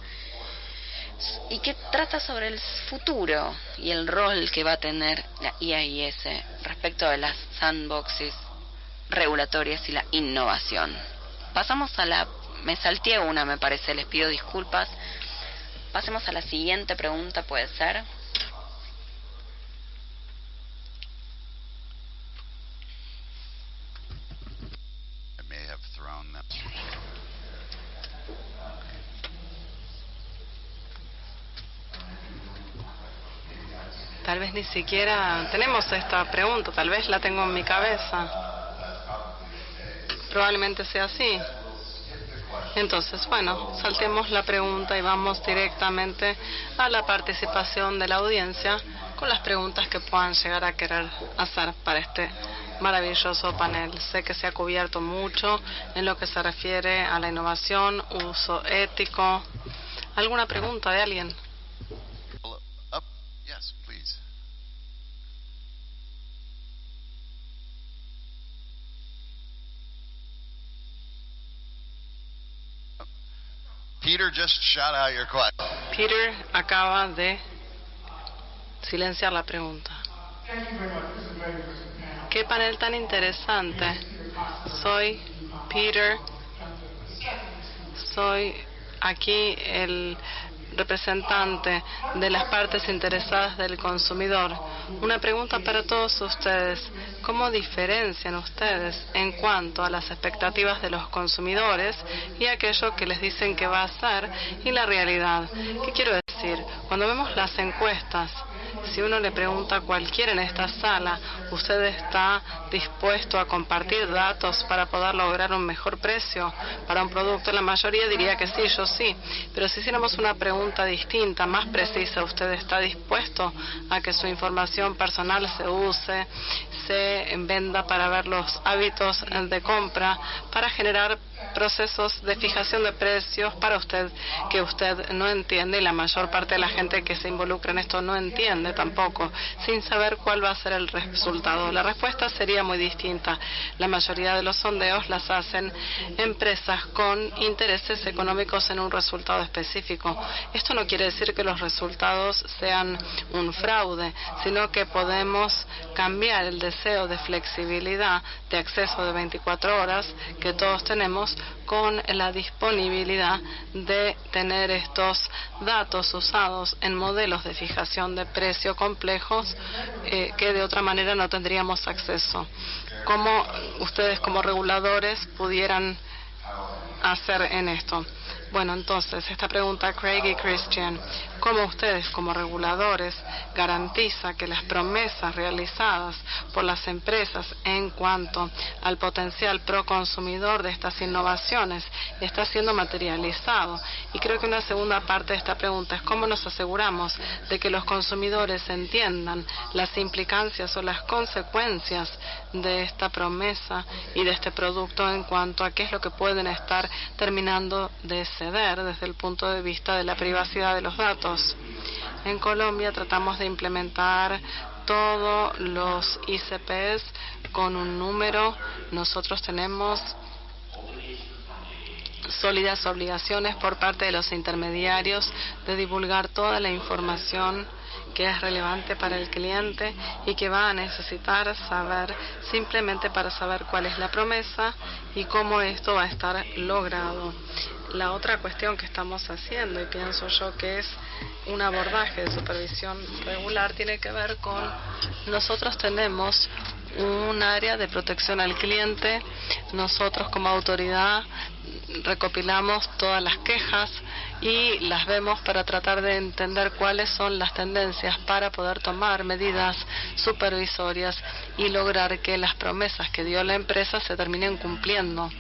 y que trata sobre el futuro y el rol que va a tener la IAIS respecto de las sandboxes regulatorias y la innovación. Me salteé una, me parece, les pido disculpas. Pasemos a la siguiente pregunta, puede ser. Tal vez ni siquiera tenemos esta pregunta, tal vez la tengo en mi cabeza. Probablemente sea así. Entonces, bueno, saltemos la pregunta y vamos directamente a la participación de la audiencia con las preguntas que puedan llegar a querer hacer para este maravilloso panel. Sé que se ha cubierto mucho en lo que se refiere a la innovación, uso ético. ¿Alguna pregunta de alguien? Yes, please. Peter just shot out your question. Peter acaba de silenciar la pregunta. Qué panel tan interesante. Soy Peter. Soy aquí el representante de las partes interesadas del consumidor. Una pregunta para todos ustedes. ¿Cómo diferencian ustedes en cuanto a las expectativas de los consumidores y aquello que les dicen que va a ser y la realidad? ¿Qué quiero decir? Cuando vemos las encuestas, si uno le pregunta a cualquiera en esta sala, ¿usted está dispuesto a compartir datos para poder lograr un mejor precio para un producto? La mayoría diría que sí, yo sí. Pero si hiciéramos una pregunta distinta, más precisa, ¿usted está dispuesto a que su información personal se use, se venda para ver los hábitos de compra, para generar procesos de fijación de precios para usted que usted no entiende, y la mayor parte de la gente que se involucra en esto no entiende tampoco, sin saber cuál va a ser el resultado? La respuesta sería muy distinta. La mayoría de los sondeos las hacen empresas con intereses económicos en un resultado específico. Esto no quiere decir que los resultados sean un fraude, sino que podemos cambiar el deseo de flexibilidad, de acceso de 24 horas que todos tenemos seguimos con la disponibilidad de tener estos datos usados en modelos de fijación de precio complejos que de otra manera no tendríamos acceso. ¿Cómo ustedes como reguladores pudieran hacer en esto? Bueno, entonces, esta pregunta Craig y Christian, ¿cómo ustedes como reguladores garantizan que las promesas realizadas por las empresas en cuanto al potencial pro consumidor de estas innovaciones está siendo materializado? Y creo que una segunda parte de esta pregunta es cómo nos aseguramos de que los consumidores entiendan las implicancias o las consecuencias de esta promesa y de este producto en cuanto a qué es lo que pueden estar terminando de ceder desde el punto de vista de la privacidad de los datos. En Colombia tratamos de implementar todos los ICPs con un número. Nosotros tenemos sólidas obligaciones por parte de los intermediarios de divulgar toda la información que es relevante para el cliente y que va a necesitar saber simplemente para saber cuál es la promesa y cómo esto va a estar logrado. La otra cuestión que estamos haciendo, y pienso yo que es un abordaje de supervisión regular, tiene que ver con nosotros tenemos un área de protección al cliente. Nosotros como autoridad recopilamos todas las quejas y las vemos para tratar de entender cuáles son las tendencias para poder tomar medidas supervisorias y lograr que las promesas que dio la empresa se terminen cumpliendo.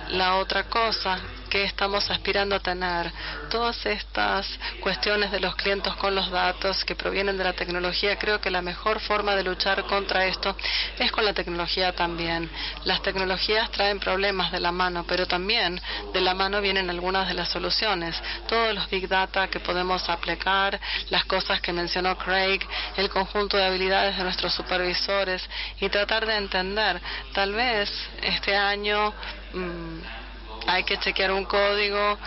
La otra cosa que estamos aspirando a tener, todas estas cuestiones de los clientes con los datos que provienen de la tecnología, creo que la mejor forma de luchar contra esto es con la tecnología también. Las tecnologías traen problemas de la mano, pero también de la mano vienen algunas de las soluciones. Todos los big data que podemos aplicar, las cosas que mencionó Craig, el conjunto de habilidades de nuestros supervisores y tratar de entender, tal vez este año hay que chequear un código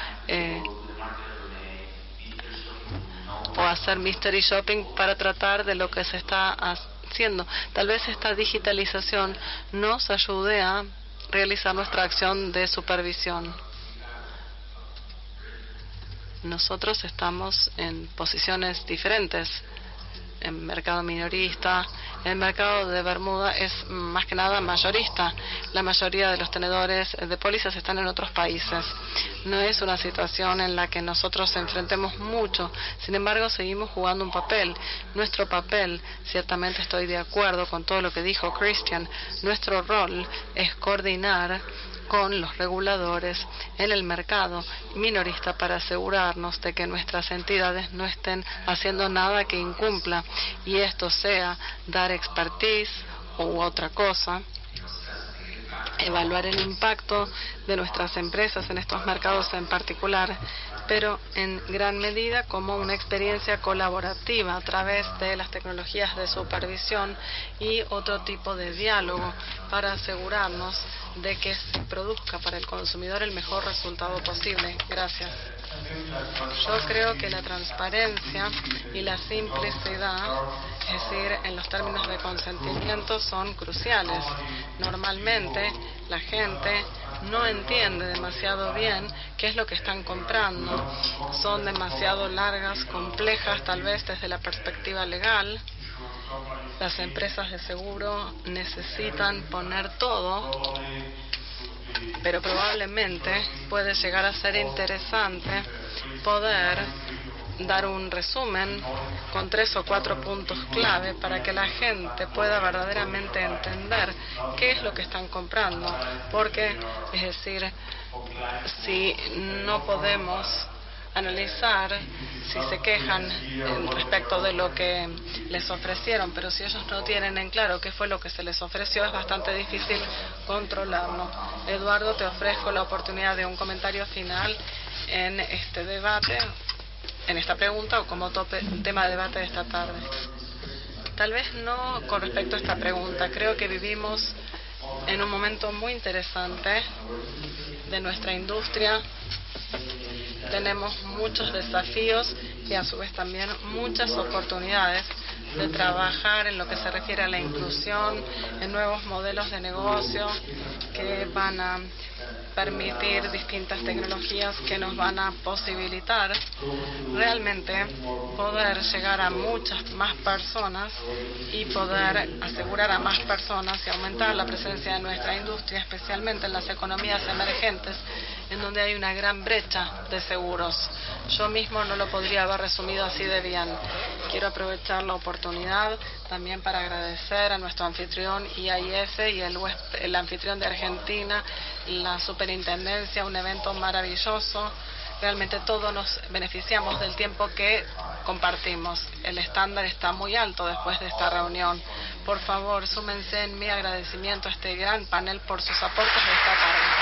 o hacer mystery shopping para tratar de lo que se está haciendo. Tal vez esta digitalización nos ayude a realizar nuestra acción de supervisión. Nosotros estamos en posiciones diferentes. En mercado minorista, el mercado de Bermuda es más que nada mayorista. La mayoría de los tenedores de pólizas están en otros países. No es una situación en la que nosotros enfrentemos mucho. Sin embargo, seguimos jugando un papel. Nuestro papel, ciertamente estoy de acuerdo con todo lo que dijo Christian, nuestro rol es coordinar con los reguladores en el mercado minorista para asegurarnos de que nuestras entidades no estén haciendo nada que incumpla, y esto sea dar expertise u otra cosa, evaluar el impacto de nuestras empresas en estos mercados en particular, pero en gran medida como una experiencia colaborativa a través de las tecnologías de supervisión y otro tipo de diálogo para asegurarnos de que se produzca para el consumidor el mejor resultado posible. Gracias. Yo creo que la transparencia y la simplicidad, es decir, en los términos de consentimiento, son cruciales. Normalmente la gente no entiende demasiado bien qué es lo que están comprando. Son demasiado largas, complejas, tal vez desde la perspectiva legal. Las empresas de seguro necesitan poner todo, pero probablemente puede llegar a ser interesante poder dar un resumen con 3 o 4 puntos clave para que la gente pueda verdaderamente entender qué es lo que están comprando. Porque, es decir, si no podemos analizar si se quejan respecto de lo que les ofrecieron, pero si ellos no tienen en claro qué fue lo que se les ofreció, es bastante difícil controlarlo. Eduardo, te ofrezco la oportunidad de un comentario final en este debate, en esta pregunta o como tema de debate de esta tarde. Tal vez no con respecto a esta pregunta. Creo que vivimos en un momento muy interesante de nuestra industria. Tenemos muchos desafíos y a su vez también muchas oportunidades de trabajar en lo que se refiere a la inclusión, en nuevos modelos de negocio que van a permitir distintas tecnologías que nos van a posibilitar realmente poder llegar a muchas más personas y poder asegurar a más personas y aumentar la presencia de nuestra industria, especialmente en las economías emergentes, en donde hay una gran brecha de seguros. Yo mismo no lo podría haber resumido así de bien. Quiero aprovechar la oportunidad también para agradecer a nuestro anfitrión IAIF y el anfitrión de Argentina, la superintendencia, un evento maravilloso. Realmente todos nos beneficiamos del tiempo que compartimos. El estándar está muy alto después de esta reunión. Por favor, súmense en mi agradecimiento a este gran panel por sus aportes de esta tarde.